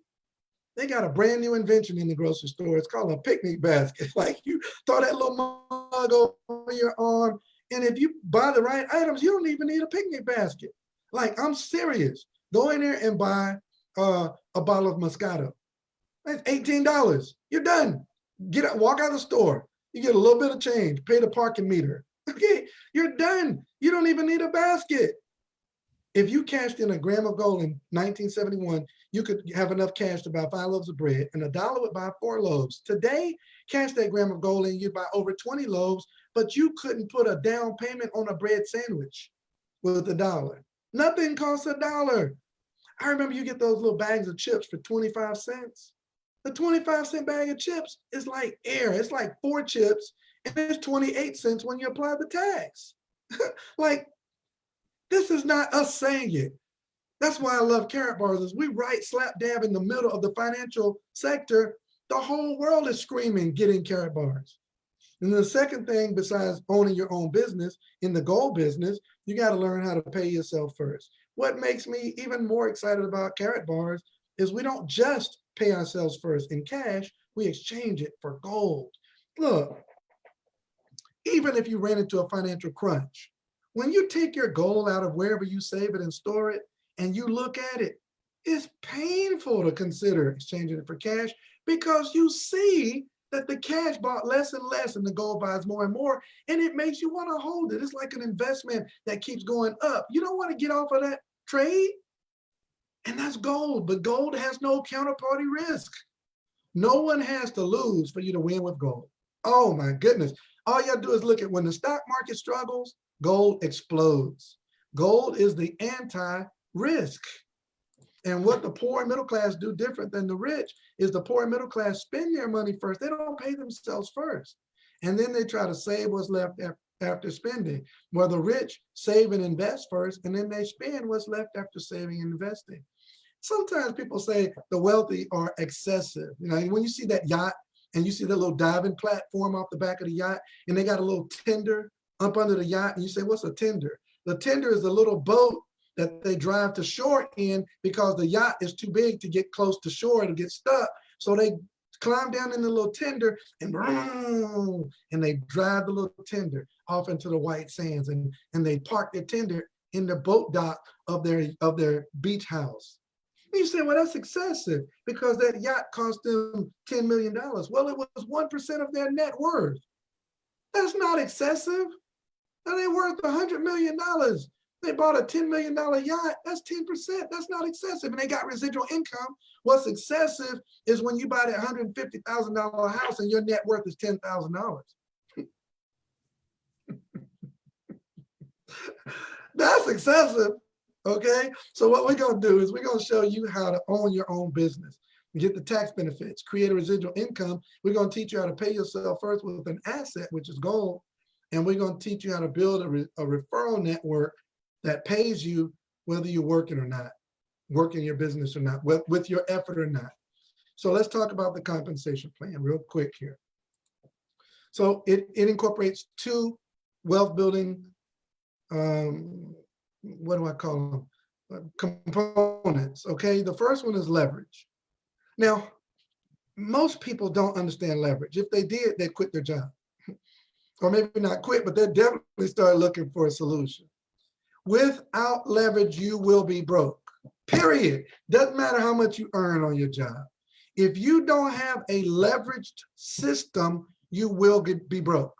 they got a brand new invention in the grocery store. It's called a picnic basket. Like you throw that little mug over your arm, and if you buy the right items, you don't even need a picnic basket. Like, I'm serious. Go in there and buy a bottle of Moscato. That's $18. You're done. Get out, walk out of the store. You get a little bit of change, pay the parking meter. Okay, you're done. You don't even need a basket. If you cashed in a gram of gold in 1971, you could have enough cash to buy 5 loaves of bread, and $1 would buy 4 loaves. Today, cash that gram of gold in, you'd buy over 20 loaves, but you couldn't put a down payment on a bread sandwich with $1. Nothing costs $1. I remember you get those little bags of chips for 25 cents. The 25-cent bag of chips is like air. It's like 4 chips, and it's 28 cents when you apply the tax. Like, this is not us saying it. That's why I love Carrot Bars, is we right slap dab in the middle of the financial sector. The whole world is screaming, getting Carrot Bars. And the second thing, besides owning your own business, in the gold business, you got to learn how to pay yourself first. What makes me even more excited about Carrot Bars is we don't just pay ourselves first in cash, we exchange it for gold. Look, even if you ran into a financial crunch, when you take your gold out of wherever you save it and store it, and you look at it, it's painful to consider exchanging it for cash, because you see that the cash bought less and less and the gold buys more and more, and it makes you want to hold it. It's like an investment that keeps going up. You don't want to get off of that trade. And that's gold, but gold has no counterparty risk. No one has to lose for you to win with gold. Oh my goodness. All you have to do is look at when the stock market struggles, gold explodes. Gold is the anti-risk. And what the poor and middle class do different than the rich is the poor and middle class spend their money first. They don't pay themselves first. And then they try to save what's left after spending. While the rich save and invest first, and then they spend what's left after saving and investing. Sometimes people say the wealthy are excessive. You know, when you see that yacht and you see the little diving platform off the back of the yacht, and they got a little tender up under the yacht, and you say, what's a tender? The tender is a little boat that they drive to shore in, because the yacht is too big to get close to shore, it'll get stuck. So they climb down in the little tender and they drive the little tender off into the white sands, and they park their tender in the boat dock of their beach house. You say, well, that's excessive because that yacht cost them $10 million. Well, it was 1% of their net worth. That's not excessive. Now they're worth $100 million. They bought a $10 million yacht. That's 10%. That's not excessive. And they got residual income. What's excessive is when you buy that $150,000 house and your net worth is $10,000. That's excessive. Okay, so what we're gonna do is we're gonna show you how to own your own business, get the tax benefits, create a residual income. We're gonna teach you how to pay yourself first with an asset, which is gold, and we're gonna teach you how to build a referral network that pays you whether you're working or not, working your business or not, with your effort or not. So let's talk about the compensation plan real quick here. So it incorporates two wealth building, what do I call them? Components, okay? The first one is leverage. Now, most people don't understand leverage. If they did, they'd quit their job. Or maybe not quit, but they'd definitely start looking for a solution. Without leverage, you will be broke, period. Doesn't matter how much you earn on your job. If you don't have a leveraged system, you will be broke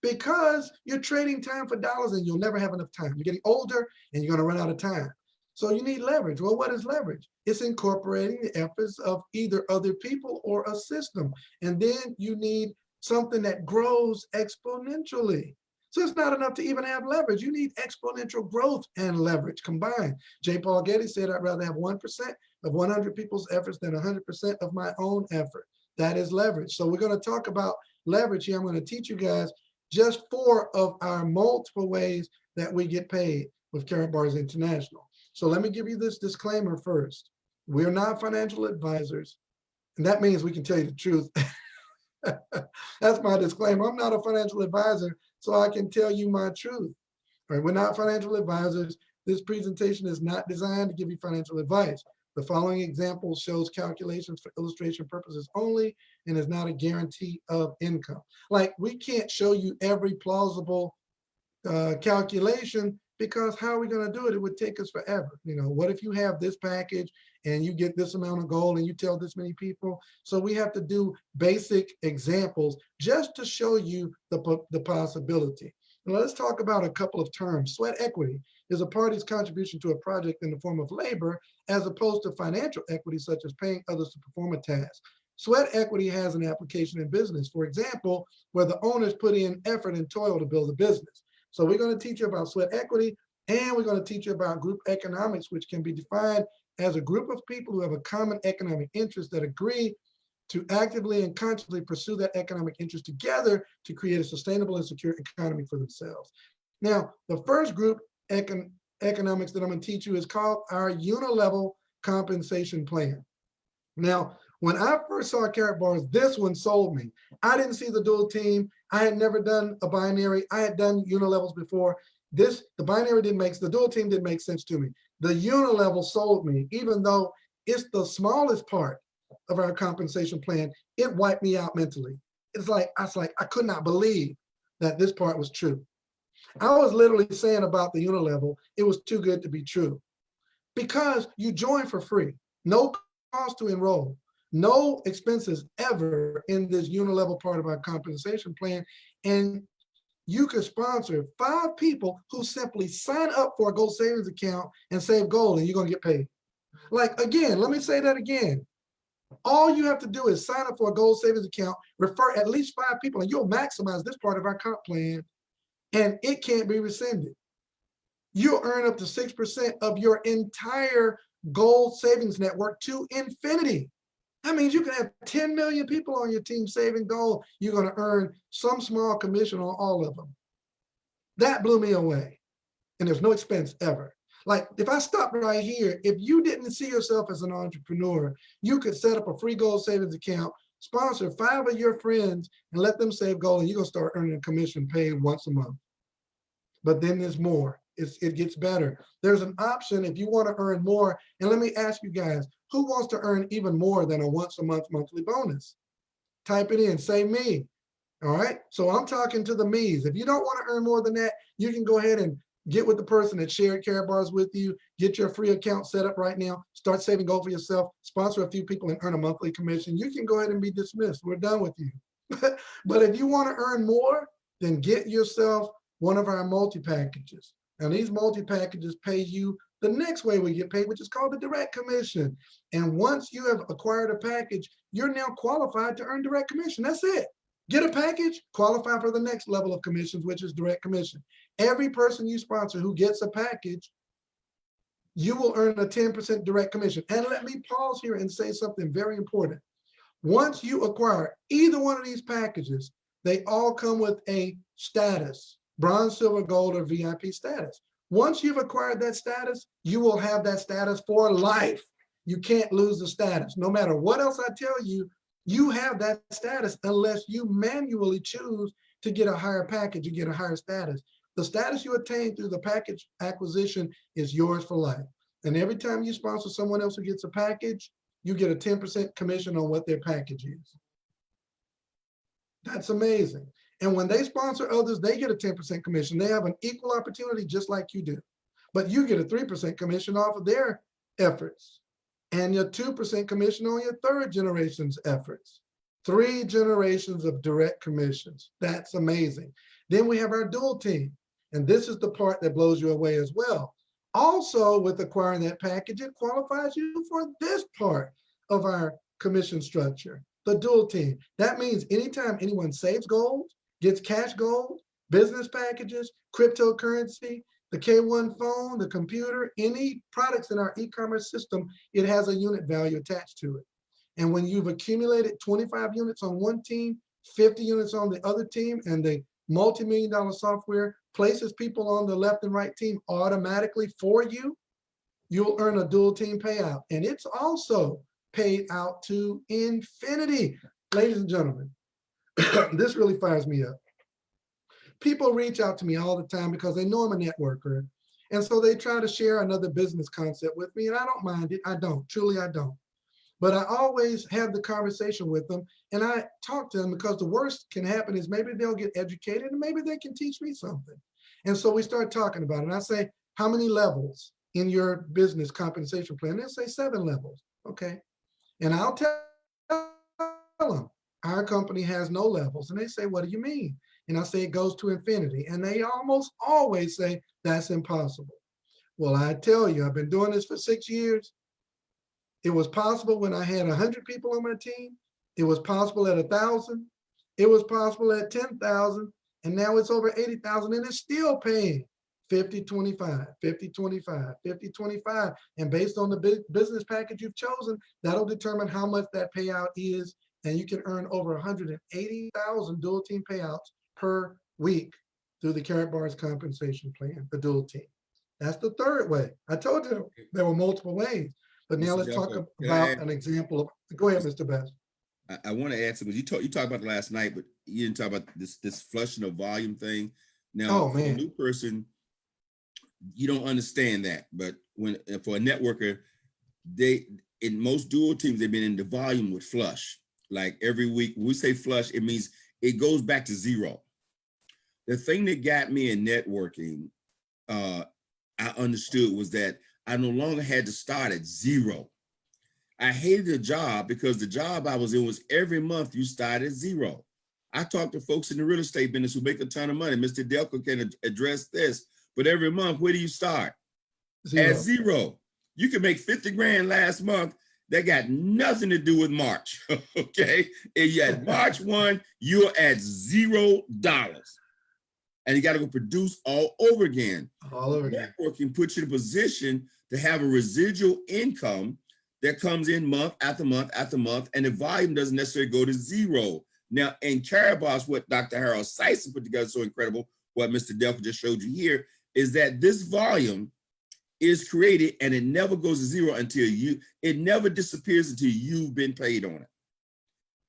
because you're trading time for dollars and you'll never have enough time. You're getting older and you're going to run out of time. So you need leverage. Well, what is leverage? It's incorporating the efforts of either other people or a system. And then you need something that grows exponentially. So it's not enough to even have leverage. You need exponential growth and leverage combined. J. Paul Getty said, I'd rather have 1% of 100 people's efforts than 100% of my own effort. That is leverage. So we're going to talk about leverage here. I'm going to teach you guys just 4 of our multiple ways that we get paid with Karatbars International. So let me give you this disclaimer first. We're not financial advisors, and that means we can tell you the truth. That's my disclaimer. I'm not a financial advisor, so I can tell you my truth. All right, we're not financial advisors. This presentation is not designed to give you financial advice. The following example shows calculations for illustration purposes only and is not a guarantee of income. Like, we can't show you every plausible calculation, because how are we going to do it? It would take us forever. You know, what if you have this package and you get this amount of gold and you tell this many people? So we have to do basic examples just to show you the possibility. Now let's talk about a couple of terms. Sweat equity is a party's contribution to a project in the form of labor, as opposed to financial equity, such as paying others to perform a task. Sweat equity has an application in business, for example, where the owners put in effort and toil to build a business. So we're going to teach you about sweat equity, and we're going to teach you about group economics, which can be defined as a group of people who have a common economic interest that agree to actively and consciously pursue that economic interest together to create a sustainable and secure economy for themselves. Now, the first group economics that I'm going to teach you is called our unilevel compensation plan. Now, when I first saw Karatbars, this one sold me. I didn't see the dual team. I had never done a binary. I had done unilevels before. The binary didn't make, the dual team didn't make sense to me. The unilevel sold me, even though it's the smallest part of our compensation plan. It wiped me out mentally. It's like, I could not believe that this part was true. I was literally saying about the unilevel, it was too good to be true, because you join for free, no cost to enroll, no expenses ever in this unilevel part of our compensation plan. And you can sponsor 5 people who simply sign up for a gold savings account and save gold, and you're going to get paid. Like, again, let me say that again. All you have to do is sign up for a gold savings account, refer at least 5 people, and you'll maximize this part of our comp plan, and it can't be rescinded. You'll earn up to 6% of your entire gold savings network to infinity. That means you can have 10 million people on your team saving gold. You're going to earn some small commission on all of them. That blew me away. And there's no expense ever. Like, if I stopped right here, if you didn't see yourself as an entrepreneur, you could set up a free gold savings account, sponsor 5 of your friends, and let them save gold, and you're going to start earning a commission paid once a month. But then there's more. It gets better. There's an option if you want to earn more. And let me ask you guys, who wants to earn even more than a once a month monthly bonus? Type it in, say me. All right, so I'm talking to the me's. If you don't want to earn more than that, you can go ahead and get with the person that shared Karatbars with you, get your free account set up right now, start saving gold for yourself, sponsor a few people and earn a monthly commission. You can go ahead and be dismissed. We're done with you. But if you want to earn more, then get yourself one of our multi-packages. Now, these multi-packages pay you the next way we get paid, which is called the direct commission. And once you have acquired a package, you're now qualified to earn direct commission. That's it. Get a package, qualify for the next level of commissions, which is direct commission. Every person you sponsor who gets a package you will earn a 10% direct commission. And let me pause here and say something very important. Once you acquire either one of these packages, they all come with a status, bronze, silver, gold, or VIP status. Once you've acquired that status, you will have that status for life. You can't lose the status. No matter what else I tell you, you have that status unless you manually choose to get a higher package, you get a higher status. The status you attain through the package acquisition is yours for life. And every time you sponsor someone else who gets a package, you get a 10% commission on what their package is. That's amazing. And when they sponsor others, they get a 10% commission. They have an equal opportunity just like you do. But you get a 3% commission off of their efforts and your 2% commission on your third generation's efforts. 3 generations of direct commissions. That's amazing. Then we have our dual team. And this is the part that blows you away as well. Also, with acquiring that package, it qualifies you for this part of our commission structure, the dual team. That means anytime anyone saves gold, gets cash gold, business packages, cryptocurrency, the K1 phone, the computer, any products in our e-commerce system, it has a unit value attached to it. And when you've accumulated 25 units on one team, 50 units on the other team, and the multi-million-dollar software places people on the left and right team automatically for you, you'll earn a dual team payout. And it's also paid out to infinity. Ladies and gentlemen, this really fires me up. People reach out to me all the time because they know I'm a networker. And so they try to share another business concept with me, and I don't mind it. I don't, truly I don't. But I always have the conversation with them, and I talk to them because the worst can happen is maybe they'll get educated and maybe they can teach me something. And so we start talking about it. And I say, how many levels in your business compensation plan? They'll say 7 levels. Okay. And I'll tell them, our company has no levels. And they say, what do you mean? And I say, it goes to infinity. And they almost always say, that's impossible. Well, I tell you, I've been doing this for 6 years. It was possible when I had 100 people on my team. It was possible at 1,000. It was possible at 10,000. And now it's over 80,000 and it's still paying 50, 25, 50, 25, 50, 25. And based on the business package you've chosen, that'll determine how much that payout is. And you can earn over 180,000 dual team payouts per week through the Carrot Bars compensation plan, the dual team. That's the third way. I told you there were multiple ways. But now let's talk about an example of, go ahead, Mr. Best. I want to add something. You talked about it last night, but you didn't talk about this flushing of volume thing. Now, for a new person, you don't understand that. But when for a networker, in most dual teams, they've been in the volume with flush. Like every week, when we say flush, it means it goes back to 0. The thing that got me in networking, I understood was that I no longer had to start at 0. I hated the job because the job I was in was every month you start at 0. I talk to folks in the real estate business who make a ton of money. Mr. Dalcoe can address this, but every month, where do you start? 0. At 0. You can make 50 grand last month. That got nothing to do with March, okay? And you at March 1, you're at $0. And you got to go produce all over again. All over again. Networking puts you in a position to have a residual income that comes in month after month after month, and the volume doesn't necessarily go to 0. Now, in Carrot Bars, what Dr. Harold Sison put together so incredible, what Mr. Dalcoe just showed you here, is that this volume is created and it never goes to 0 until it never disappears until you've been paid on it.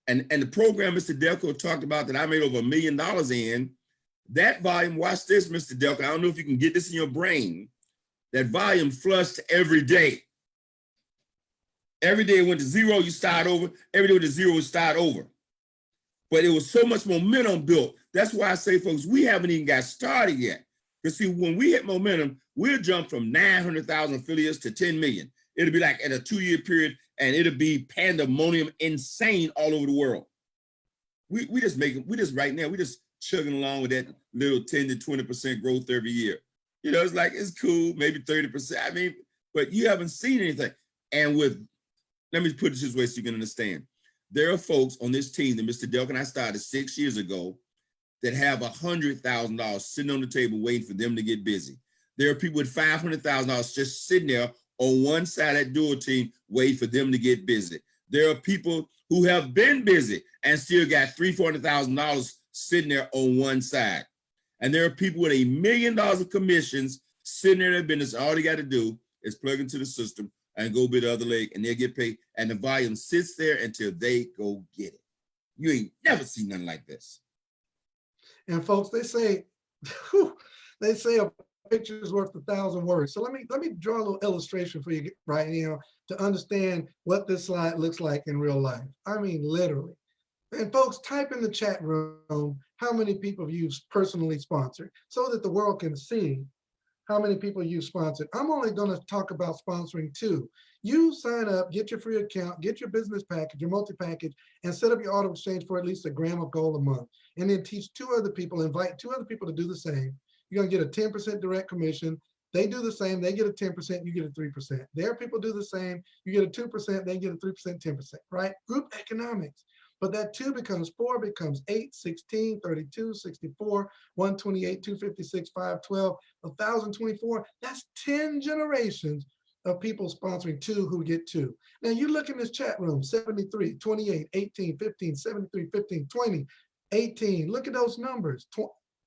And the program Mr. Dalcoe talked about that I made over $1 million in, that volume, watch this, Mr. Dalcoe, I don't know if you can get this in your brain, that volume flushed every day. Every day it went to 0, you start over. Every day it went to 0, you start over. But it was so much momentum built. That's why I say, folks, we haven't even got started yet. Because see, when we hit momentum, we'll jump from 900,000 affiliates to 10 million. It'll be like at a 2-year period, and it'll be pandemonium, insane all over the world. We just right now, we just chugging along with that little 10 to 20% growth every year. You know, it's like, it's cool, maybe 30%. I mean, but you haven't seen anything. And let me put it this way so you can understand. There are folks on this team that Mr. Dalcoe and I started 6 years ago that have $100,000 sitting on the table waiting for them to get busy. There are people with $500,000 just sitting there on one side of that dual team, waiting for them to get busy. There are people who have been busy and still got $300,000 sitting there on one side. And there are people with $1 million of commissions sitting there in their business. All they got to do is plug into the system and go bid the other leg, and they'll get paid. And the volume sits there until they go get it. You ain't never seen nothing like this. And folks, they say, a picture is worth 1,000 words. So let me draw a little illustration for you right now to understand what this slide looks like in real life. I mean, literally. And folks, type in the chat room how many people you've personally sponsored so that the world can see how many people you've sponsored. I'm only going to talk about sponsoring 2. You sign up, get your free account, get your business package, your multi-package, and set up your auto exchange for at least $1 gram of gold a month. And then teach 2 other people, invite 2 other people to do the same. You're going to get a 10% direct commission. They do the same, they get a 10%, you get a 3%. Their people do the same, you get a 2%, they get a 3%, 10%, right? Group economics. But that 2 becomes 4, becomes 8, 16, 32, 64, 128, 256, 512, 1,024. That's 10 generations of people sponsoring 2 who get 2. Now you look in this chat room, 73, 28, 18, 15, 73, 15, 20, 18. Look at those numbers,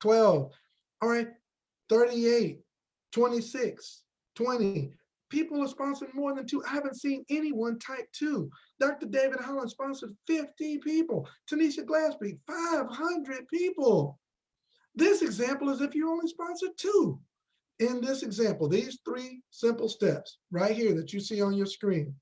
12, all right, 38, 26, 20. People are sponsoring more than 2. I haven't seen anyone type 2. Dr. David Holland sponsored 50 people. Tanisha Glassby, 500 people. This example is if you only sponsored 2. In this example, these 3 simple steps right here that you see on your screen,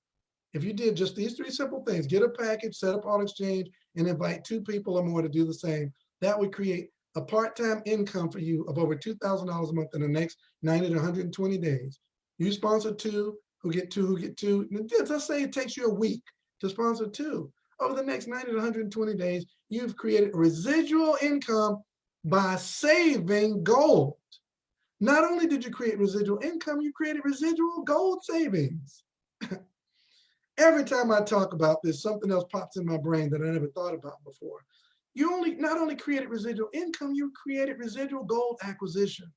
if you did just these 3 simple things, get a package, set up auto exchange, and invite 2 people or more to do the same, that would create a part-time income for you of over $2,000 a month in the next 90 to 120 days. You sponsor 2, who get 2, who get 2. Let's say it takes you a week to sponsor 2. Over the next 90 to 120 days, you've created residual income by saving gold. Not only did you create residual income, you created residual gold savings. Every time I talk about this, something else pops in my brain that I never thought about before. You not only created residual income, you created residual gold acquisition.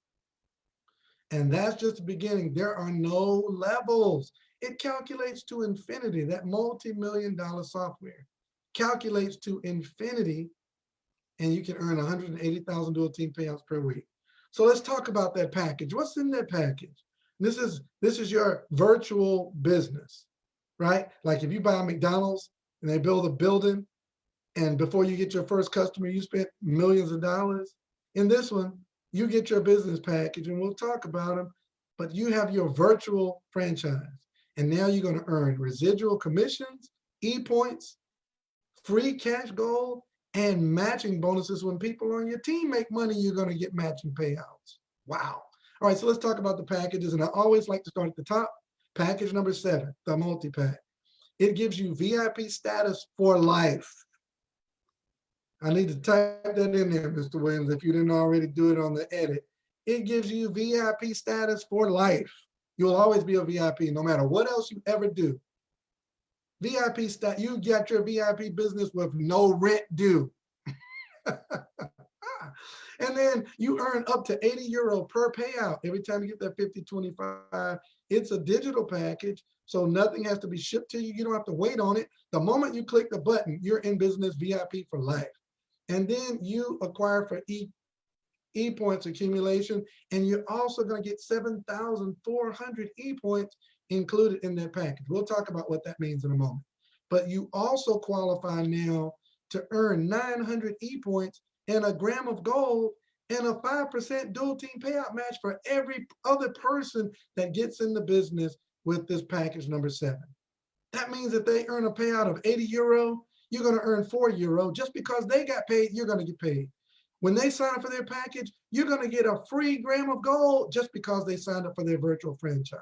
And that's just the beginning. There are no levels. It calculates to infinity. That multi-million-dollar software calculates to infinity, and you can earn 180,000 dual team payouts per week. So let's talk about that package. What's in that package? This is your virtual business, right? Like if you buy a McDonald's and they build a building, and before you get your first customer, you spent millions of dollars. In this one, you get your business package, and we'll talk about them, but you have your virtual franchise. And now you're going to earn residual commissions, e-points, free cash gold, and matching bonuses. When people on your team make money, you're going to get matching payouts. Wow. All right, so let's talk about the packages. And I always like to start at the top. Package number 7, the multi-pack. It gives you VIP status for life. I need to type that in there, Mr. Williams, if you didn't already do it on the edit. It gives you VIP status for life. You'll always be a VIP no matter what else you ever do. VIP status, you get your VIP business with no rent due. And then you earn up to €80 per payout. Every time you get that 50-25, it's a digital package, so nothing has to be shipped to you. You don't have to wait on it. The moment you click the button, you're in business VIP for life. And then you acquire for E-points accumulation, and you're also going to get 7,400 E-points included in that package. We'll talk about what that means in a moment. But you also qualify now to earn 900 E-points and $1 gram of gold and a 5% dual team payout match for every other person that gets in the business with this package number 7. That means if they earn a payout of €80, you're going to earn €4. Just because they got paid, you're going to get paid. When they sign up for their package, you're going to get a free gram of gold just because they signed up for their virtual franchise.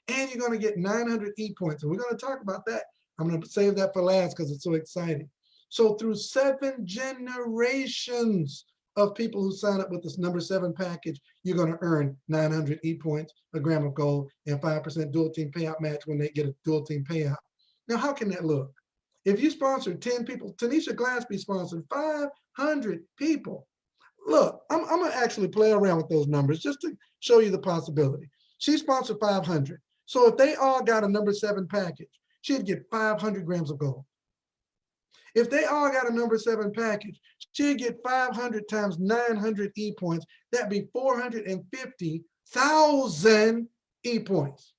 And you're going to get 900 E-points. And we're going to talk about that. I'm going to save that for last because it's so exciting. So through 7 generations of people who sign up with this number 7 package, you're going to earn 900 E-points, $1 gram of gold, and 5% dual team payout match when they get a dual team payout. Now, how can that look? If you sponsored 10 people, Tanisha Glassby sponsored 500 people. Look, I'm gonna actually play around with those numbers just to show you the possibility. She sponsored 500. So if they all got a number 7 package, she'd get 500 grams of gold. If they all got a number 7 package, she'd get 500 times 900 E points. That'd be 450,000 E points.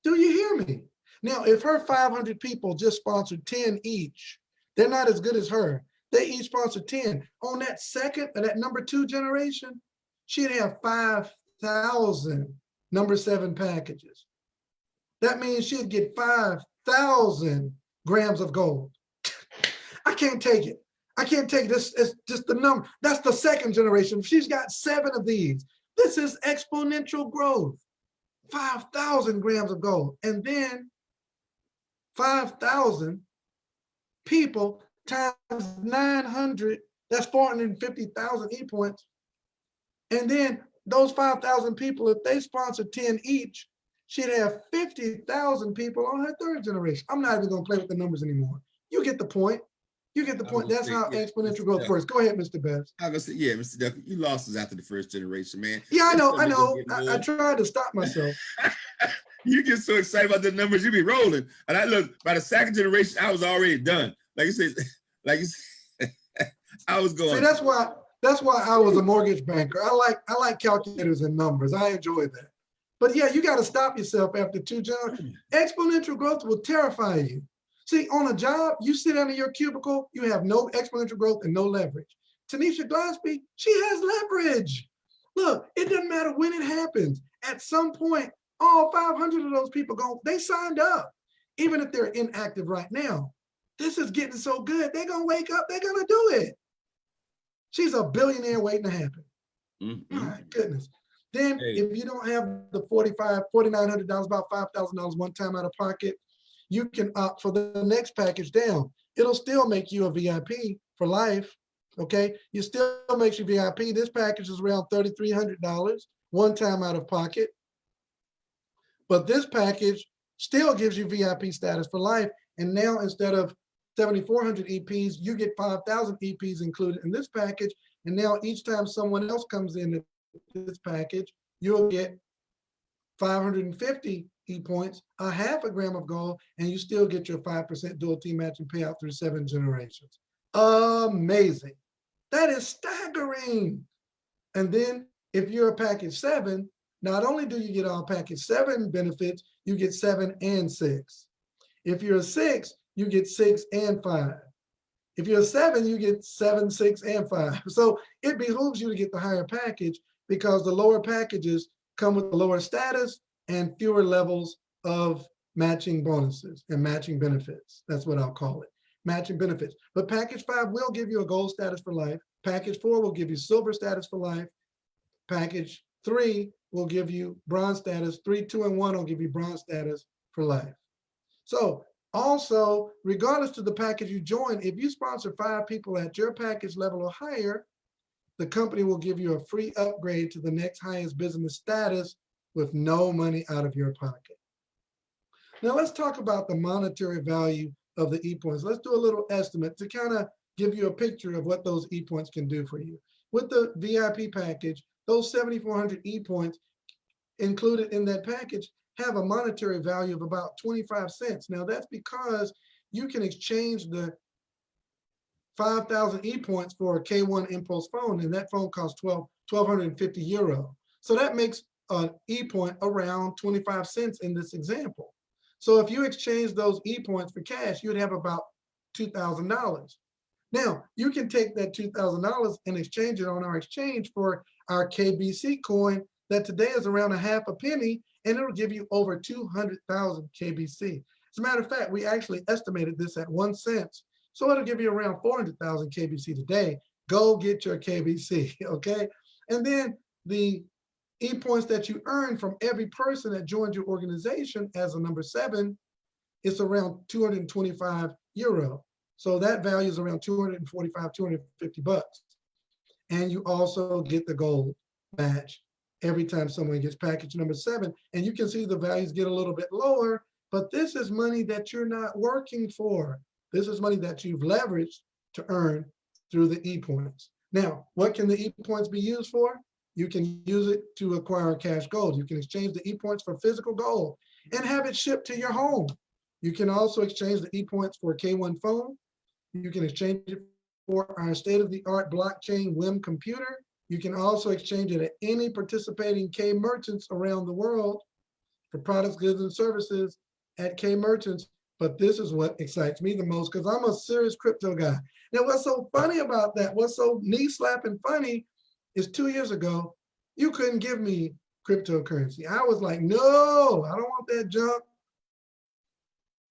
Do you hear me? Now, if her 500 people just sponsored 10 each, they're not as good as her. They each sponsored 10. On that second, or that number 2 generation, she'd have 5,000 number 7 packages. That means she'd get 5,000 grams of gold. I can't take it. I can't take this. It's just the number. That's the second generation. She's got 7 of these. This is exponential growth. 5,000 grams of gold. And then 5,000 people times 900, that's 450,000 E points. And then those 5,000 people, if they sponsor 10 each, she'd have 50,000 people on her third generation. I'm not even gonna play with the numbers anymore. You get the point. You get the point. That's how exponential growth works. Go ahead, Mr. Best. I was gonna say, yeah, Mr. Duffy, you lost us after the first generation, man. Yeah, I know. I tried to stop myself. You get so excited about the numbers, you be rolling. And I look, by the second generation, I was already done. Like you said, I was going. See, that's why I was a mortgage banker. I like calculators and numbers. I enjoy that. But yeah, you got to stop yourself after 2 generations. Exponential growth will terrify you. See, on a job, you sit under your cubicle, you have no exponential growth and no leverage. Tanisha Gillespie, she has leverage. Look, it doesn't matter when it happens. At some point, all 500 of those people they signed up, even if they're inactive right now. This is getting so good, they're gonna wake up, they're gonna do it. She's a billionaire waiting to happen. My goodness. Then if you don't have the $4,900, about $5,000 one time out of pocket, you can opt for the next package down. It'll still make you a VIP for life, okay? You still makes you VIP. This package is around $3,300 one time out of pocket. But this package still gives you VIP status for life. And now instead of 7,400 EPs, you get 5,000 EPs included in this package. And now each time someone else comes in this package, you'll get 550 E points, a half a gram of gold, and you still get your 5% dual team matching payout through 7 generations. Amazing. That is staggering. And then if you're a package 7, not only do you get all package 7 benefits, you get 7 and 6. If you're a 6, you get 6 and 5. If you're a 7, you get 7, 6, and 5. So it behooves you to get the higher package because the lower packages come with the lower status and fewer levels of matching bonuses and matching benefits. That's what I'll call it, matching benefits. But package 5 will give you a gold status for life. Package 4 will give you silver status for life. Package 3 will give you bronze status. 3, 2, and 1 will give you bronze status for life. So also, regardless of the package you join, if you sponsor 5 people at your package level or higher, the company will give you a free upgrade to the next highest business status with no money out of your pocket. Now let's talk about the monetary value of the E-points. Let's do a little estimate to kind of give you a picture of what those E-points can do for you. With the VIP package, those 7,400 E-points included in that package have a monetary value of about 25 cents. Now that's because you can exchange the 5,000 E-points for a K1 Impulse phone, and that phone costs 1,250 euro. So that makes an E-point around 25 cents in this example. So if you exchange those E-points for cash, you'd have about $2,000. Now, you can take that $2,000 and exchange it on our exchange for our KBC coin that today is around a half a penny, and it'll give you over 200,000 KBC. As a matter of fact, we actually estimated this at 1 cent. So it'll give you around 400,000 KBC today. Go get your KBC, okay? And then the E-points that you earn from every person that joins your organization as a number 7, it's around 225 euro. So that value is around 245, 250 bucks. And you also get the gold match every time someone gets package number 7. And you can see the values get a little bit lower, but this is money that you're not working for. This is money that you've leveraged to earn through the ePoints. Now, what can the ePoints be used for? You can use it to acquire cash gold. You can exchange the ePoints for physical gold and have it shipped to your home. You can also exchange the ePoints for a K1 phone. You can exchange it for our state-of-the-art blockchain WIM computer. You can also exchange it at any participating K merchants around the world for products, goods, and services at K merchants. But this is what excites me the most because I'm a serious crypto guy. Now, what's so funny about that, what's so knee-slapping funny is 2 years ago, you couldn't give me cryptocurrency. I was like, no, I don't want that junk.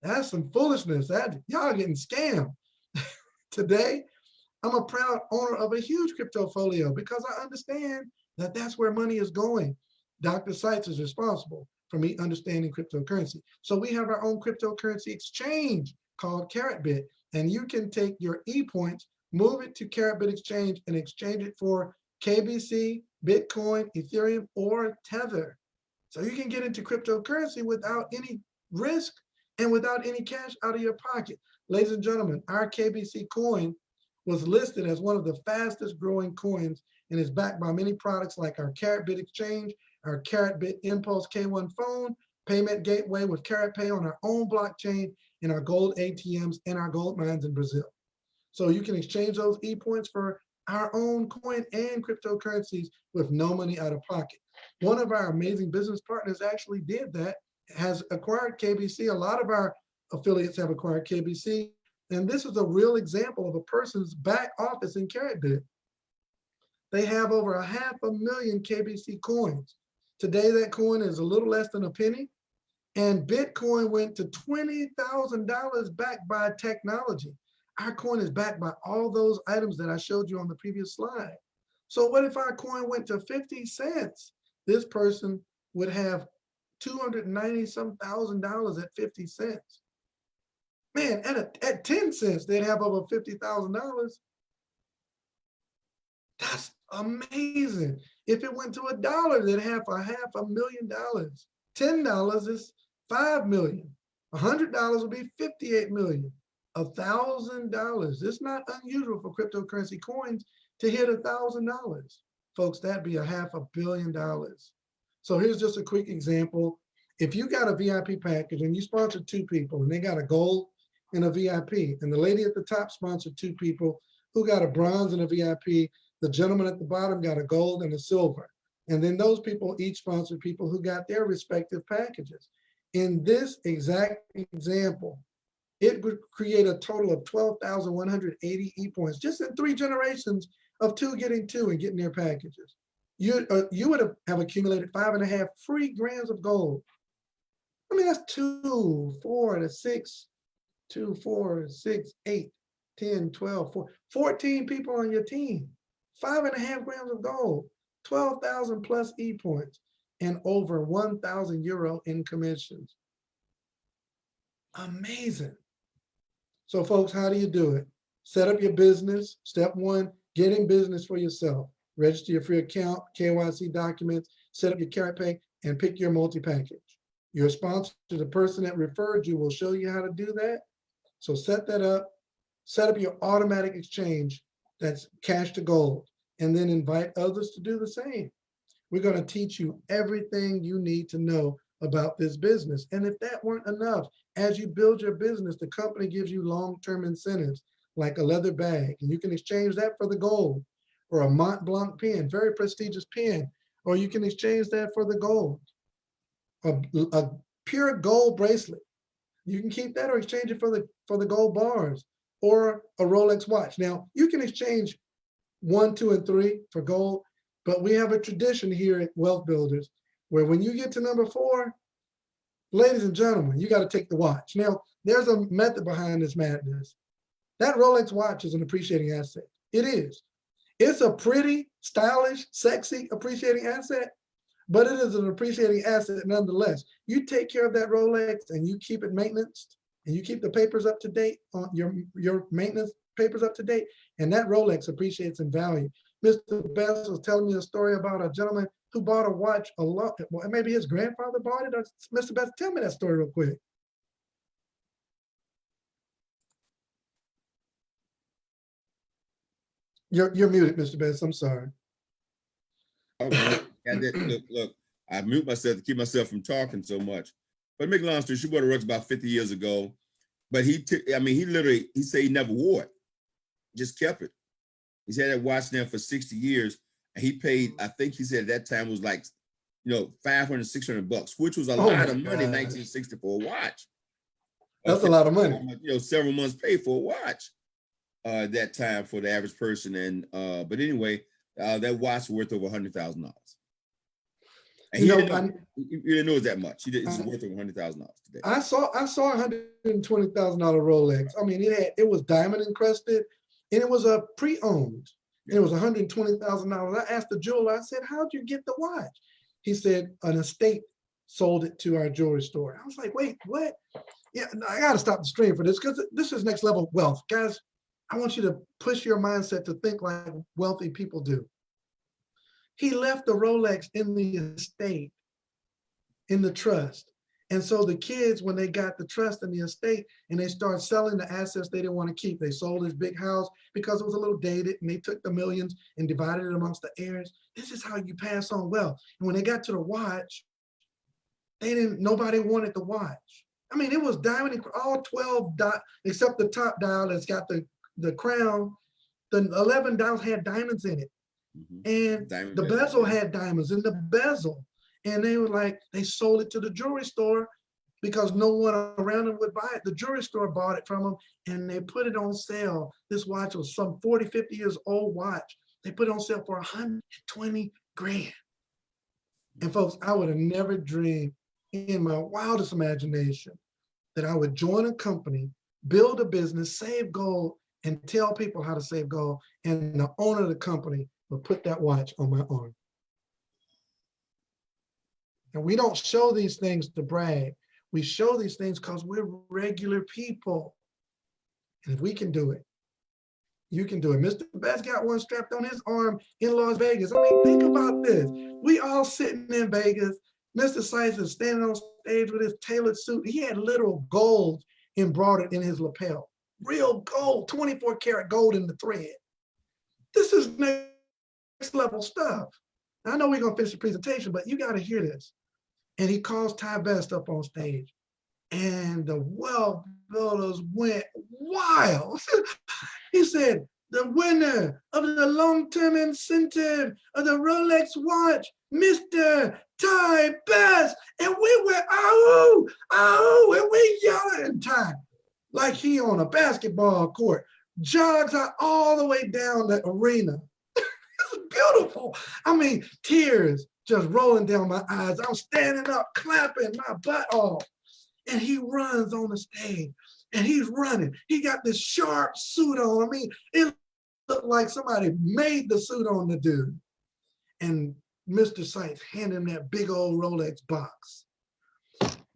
That's some foolishness. Y'all getting scammed. Today, I'm a proud owner of a huge crypto folio because I understand that that's where money is going. Dr. Seitz is responsible for me understanding cryptocurrency. So we have our own cryptocurrency exchange called CaratBit, and you can take your ePoints, move it to CaratBit Exchange, and exchange it for KBC, Bitcoin, Ethereum, or Tether. So you can get into cryptocurrency without any risk and without any cash out of your pocket. Ladies and gentlemen, our KBC coin was listed as one of the fastest growing coins and is backed by many products like our CaratBit Exchange, our CaratBit Impulse K1 phone, payment gateway with CaratPay on our own blockchain, and our gold ATMs and our gold mines in Brazil. So you can exchange those ePoints for our own coin and cryptocurrencies with no money out of pocket. One of our amazing business partners actually did that, has acquired KBC. A lot of our affiliates have acquired KBC. And this is a real example of a person's back office in CaratBit. They have over 500,000 KBC coins. Today, that coin is a little less than a penny. And Bitcoin went to $20,000 backed by technology. Our coin is backed by all those items that I showed you on the previous slide. So what if our coin went to 50 cents? This person would have 290 some thousand dollars at 50 cents. Man, at 10 cents, they'd have over $50,000. That's amazing. If it went to $1, they'd have $500,000. $10 is 5 million. $100 would be 58 million. $1,000. It's not unusual for cryptocurrency coins to hit $1,000. Folks, that'd be $500 million. So here's just a quick example. If you got a VIP package and you sponsored 2 people and they got a gold and a VIP, and the lady at the top sponsored 2 people who got a bronze and a VIP, the gentleman at the bottom got a gold and a silver. And then those people each sponsored people who got their respective packages. In this exact example, it would create a total of 12,180 ePoints just in 3 generations of 2 getting 2 and getting their packages. You would have accumulated 5.5 free grams of gold. I mean, that's 2, 4, 6, 2, 4, 6, 8, 10, 12, 14 people on your team. 5.5 grams of gold, 12,000 plus ePoints, and over 1,000 euro in commissions. Amazing. So folks, how do you do it? Set up your business. Step 1, get in business for yourself. Register your free account, KYC documents, set up your CaratPay, and pick your multi-package. Your sponsor, the person that referred you, will show you how to do that. So set that up, set up your automatic exchange that's cash to gold, and then invite others to do the same. We're going to teach you everything you need to know about this business. And if that weren't enough, as you build your business, the company gives you long-term incentives like a leather bag, and you can exchange that for the gold, or a Mont Blanc pen, very prestigious pen, or you can exchange that for the gold. A pure gold bracelet, you can keep that or exchange it for the gold bars, or a Rolex watch. Now, you can exchange 1, 2, and 3 for gold, but we have a tradition here at Wealth Builders where when you get to number 4, ladies and gentlemen, you got to take the watch. Now, there's a method behind this madness. That Rolex watch is an appreciating asset. It is. It's a pretty, stylish, sexy, appreciating asset, but it is an appreciating asset nonetheless. You take care of that Rolex and you keep it maintenance, and you keep the papers up to date, on your maintenance papers up to date, and that Rolex appreciates in value. Mr. Best was telling me a story about a gentleman who bought a watch a lot. Well, maybe his grandfather bought it. Or Mr. Best, tell me that story real quick. You're muted, Mr. Betts. I'm sorry. Oh, man. Look, I mute myself to keep myself from talking so much. But make a long story, she bought a Rolex about 50 years ago. But he said he never wore it, just kept it. He's had that watch now for 60 years. And he paid, I think he said at that time was like, $500, $600, which was a lot of money in 1960 for a watch. That's a lot of money. Several months paid for a watch that time for the average person. And but anyway, that watch was worth over $100,000. And he didn't know it was that much. It's worth over $100,000 today. I saw a $120,000 Rolex. I mean, it was diamond encrusted, and it was a pre-owned. And it was $120,000. I asked the jeweler, I said, "How'd you get the watch?" He said, "An estate sold it to our jewelry store." I was like, "Wait, what?" Yeah, I got to stop the stream for this because this is next level wealth, guys. I want you to push your mindset to think like wealthy people do. He left the Rolex in the estate, in the trust. And so the kids, when they got the trust and the estate and they started selling the assets they didn't want to keep, they sold his big house because it was a little dated and they took the millions and divided it amongst the heirs. This is how you pass on wealth. And when they got to the watch, nobody wanted the watch. I mean, it was diamond, all 12 except the top dial that's got the crown. The 11 dials had diamonds in it. And the bezel had diamonds in the bezel. And they were like, they sold it to the jewelry store because no one around them would buy it. The jewelry store bought it from them and they put it on sale. This watch was some 40, 50 years old watch. They put it on sale for 120 grand. And folks, I would have never dreamed in my wildest imagination that I would join a company, build a business, save gold, and tell people how to save gold. And the owner of the company would put that watch on my arm. And we don't show these things to brag. We show these things because we're regular people. And if we can do it, you can do it. Mr. Betts got one strapped on his arm in Las Vegas. I mean, think about this. We all sitting in Vegas. Mr. Sykes is standing on stage with his tailored suit. He had literal gold embroidered in his lapel. Real gold, 24 karat gold in the thread. This is next level stuff. I know we're going to finish the presentation, but you got to hear this. And he calls Ty Best up on stage. And the wealth builders went wild. He said, "The winner of the long-term incentive of the Rolex watch, Mr. Ty Best." And we went, "Oh, oh," and we yelling. And Ty, like he on a basketball court, jogs out all the way down the arena. It's beautiful. I mean, tears just rolling down my eyes. I'm standing up, clapping my butt off. And he runs on the stage and he's running. He got this sharp suit on. I mean, it looked like somebody made the suit on the dude. And Mr. Sykes handed him that big old Rolex box.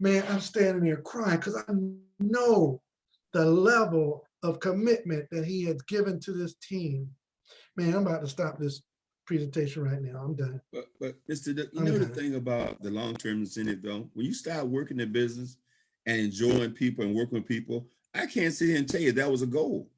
Man, I'm standing there crying because I know the level of commitment that he has given to this team. Man, I'm about to stop this presentation right now. I'm done. But Mr. The thing about the long-term incentive though, when you start working in business and enjoying people and working with people, I can't sit here and tell you that was a goal.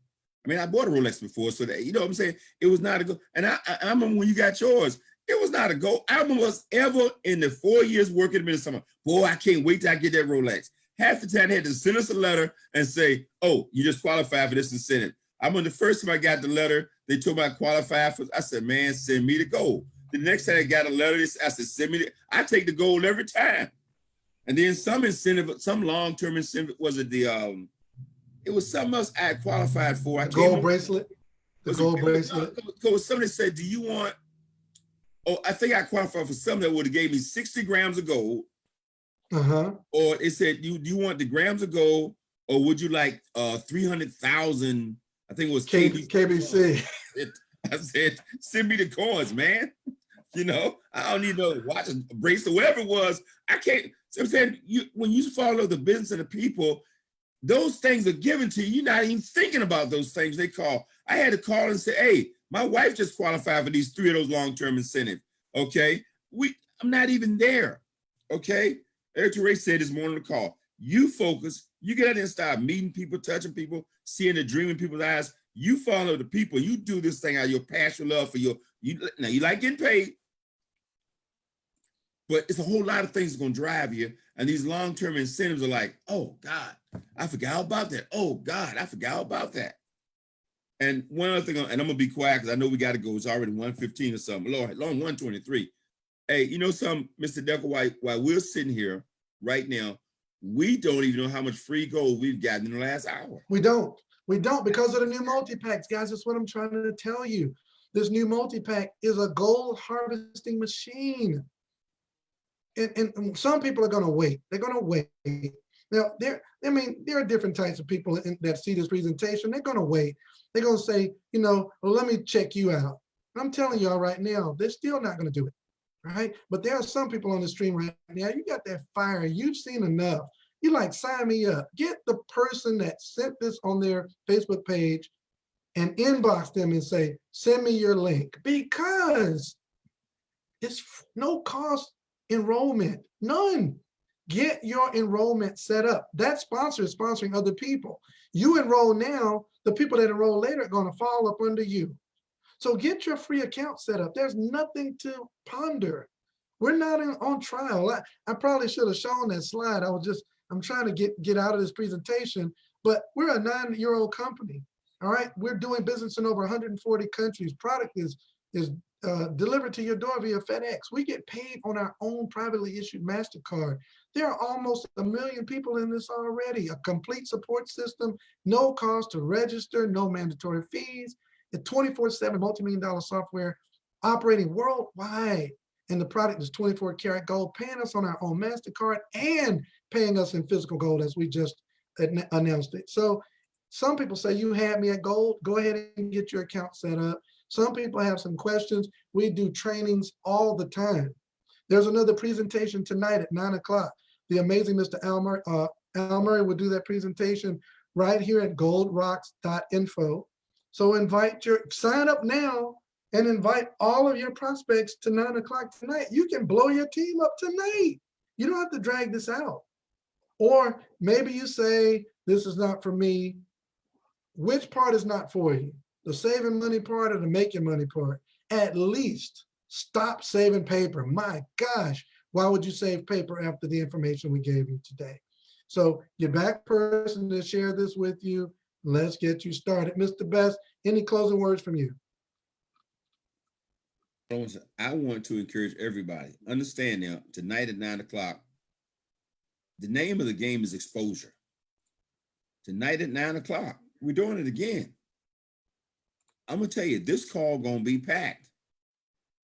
I mean, I bought a Rolex before, so that, you know what I'm saying? It was not a goal. And I remember when you got yours, it was not a goal. I was ever in the 4 years working in business, boy, I can't wait till I get that Rolex. Half the time they had to send us a letter and say, "Oh, you just qualified for this incentive." I remember the first time I got the letter, they told me I qualified for. I said, "Man, send me the gold." The next time I got a letter, I said, "Send me the." I take the gold every time. And then some incentive, some long-term incentive, was it the it was something else I had qualified for. The gold bracelet. The gold bracelet. Because somebody said, "Do you want?" Oh, I think I qualified for something that would have gave me 60 grams of gold. Or it said, do you want the grams of gold, or would you like 300,000? I think it was KBC. I said, "Send me the coins, man." You know, I don't need no watch, a bracelet, whatever it was. I can't. So I'm saying, when you follow the business of the people, those things are given to you. You're not even thinking about those things. They call. I had to call and say, "Hey, my wife just qualified for these 3 of those long-term incentives." Okay, I'm not even there. Okay. Eric Ray said this morning on the call, you focus, you get out there and start meeting people, touching people, seeing the dream in people's eyes, You follow the people. You do this thing out of your passion, love for you like getting paid, but it's a whole lot of things that's going to drive you. And these long-term incentives are like, oh God, I forgot about that. Oh God, I forgot about that. And one other thing, and I'm gonna be quiet because I know we got to go. It's already 1:15 or something. Lord, long 1:23. Hey, you know something, Mr. Dalcoe, while we're sitting here right now, we don't even know how much free gold we've gotten in the last hour. We don't. We don't because of the new multi-packs, guys. That's what I'm trying to tell you. This new multi-pack is a gold harvesting machine. And some people are going to wait. They're going to wait. Now, there are different types of people that see this presentation. They're going to wait. They're going to say, well, let me check you out. I'm telling y'all right now, they're still not going to do it, right? But there are some people on the stream right now. You got that fire. You've seen enough. You like, sign me up. Get the person that sent this on their Facebook page and inbox them and say, send me your link, because it's no cost enrollment, none. Get your enrollment set up. That sponsor is sponsoring other people. You enroll now, the people that enroll later are going to fall up under you. So get your free account set up. There's nothing to ponder. We're not on trial. I probably should have shown that slide. I'm trying to get out of this presentation, but we're a 9-year-old company. All right. We're doing business in over 140 countries. Product is delivered to your door via FedEx. We get paid on our own privately issued MasterCard. There are almost 1 million people in this already. A complete support system, no cost to register, no mandatory fees. A 24/7 multi-million-dollar software operating worldwide. And the product is 24 karat gold, paying us on our own MasterCard and paying us in physical gold as we just announced it. So some people say, you had me at gold, go ahead and get your account set up. Some people have some questions. We do trainings all the time. There's another presentation tonight at 9 o'clock. The amazing Mr. Al Murray will do that presentation right here at goldrocks.info. So sign up now and invite all of your prospects to 9 o'clock tonight. You can blow your team up tonight. You don't have to drag this out. Or maybe you say, this is not for me. Which part is not for you? The saving money part or the making money part? At least stop saving paper. My gosh, why would you save paper after the information we gave you today? So get back person to share this with you. Let's get you started. Mr. Best, any closing words from you? I want to encourage everybody, understand now, tonight at 9 o'clock, the name of the game is exposure. Tonight at 9 o'clock, we're doing it again. I'm gonna tell you, this call gonna be packed.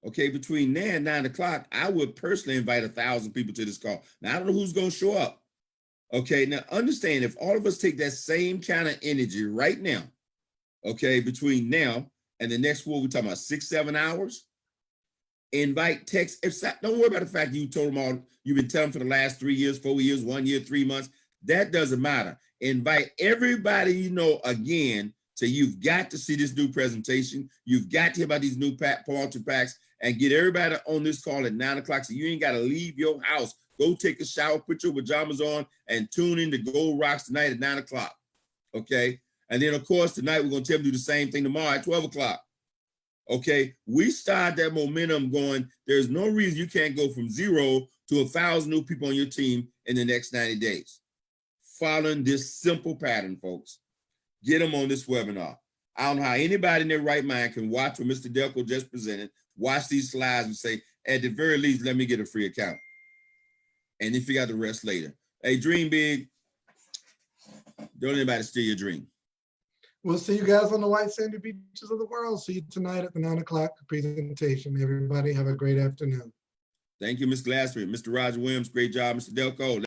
Okay, between now and 9 o'clock, I would personally invite 1,000 people to this call. Now, I don't know who's gonna show up. Okay, now understand, if all of us take that same kind of energy right now, okay, between now and the next we're talking about 6-7 hours, invite, text, don't worry about the fact you told them all, you've been telling them for the last 3 years, 4 years, 1 year, 3 months. That doesn't matter. Invite everybody you know again. So you've got to see this new presentation. You've got to hear about these new multi-packs and get everybody on this call at 9 o'clock. So you ain't got to leave your house. Go take a shower, put your pajamas on, and tune in to Gold Rocks tonight at 9 o'clock. Okay. And then, of course, tonight we're going to tell you to do the same thing tomorrow at 12 o'clock. Okay. We start that momentum going. There's no reason you can't go from 0 to 1,000 new people on your team in the next 90 days. Following this simple pattern, folks. Get them on this webinar. I don't know how anybody in their right mind can watch what Mr. Dalcoe just presented, watch these slides and say, at the very least, let me get a free account. And then figure out the rest later. Hey, dream big. Don't let anybody steal your dream. We'll see you guys on the white sandy beaches of the world. See you tonight at the 9 o'clock presentation. Everybody have a great afternoon. Thank you, Ms. Glassman. Mr. Roger Williams, great job, Mr. Dalcoe.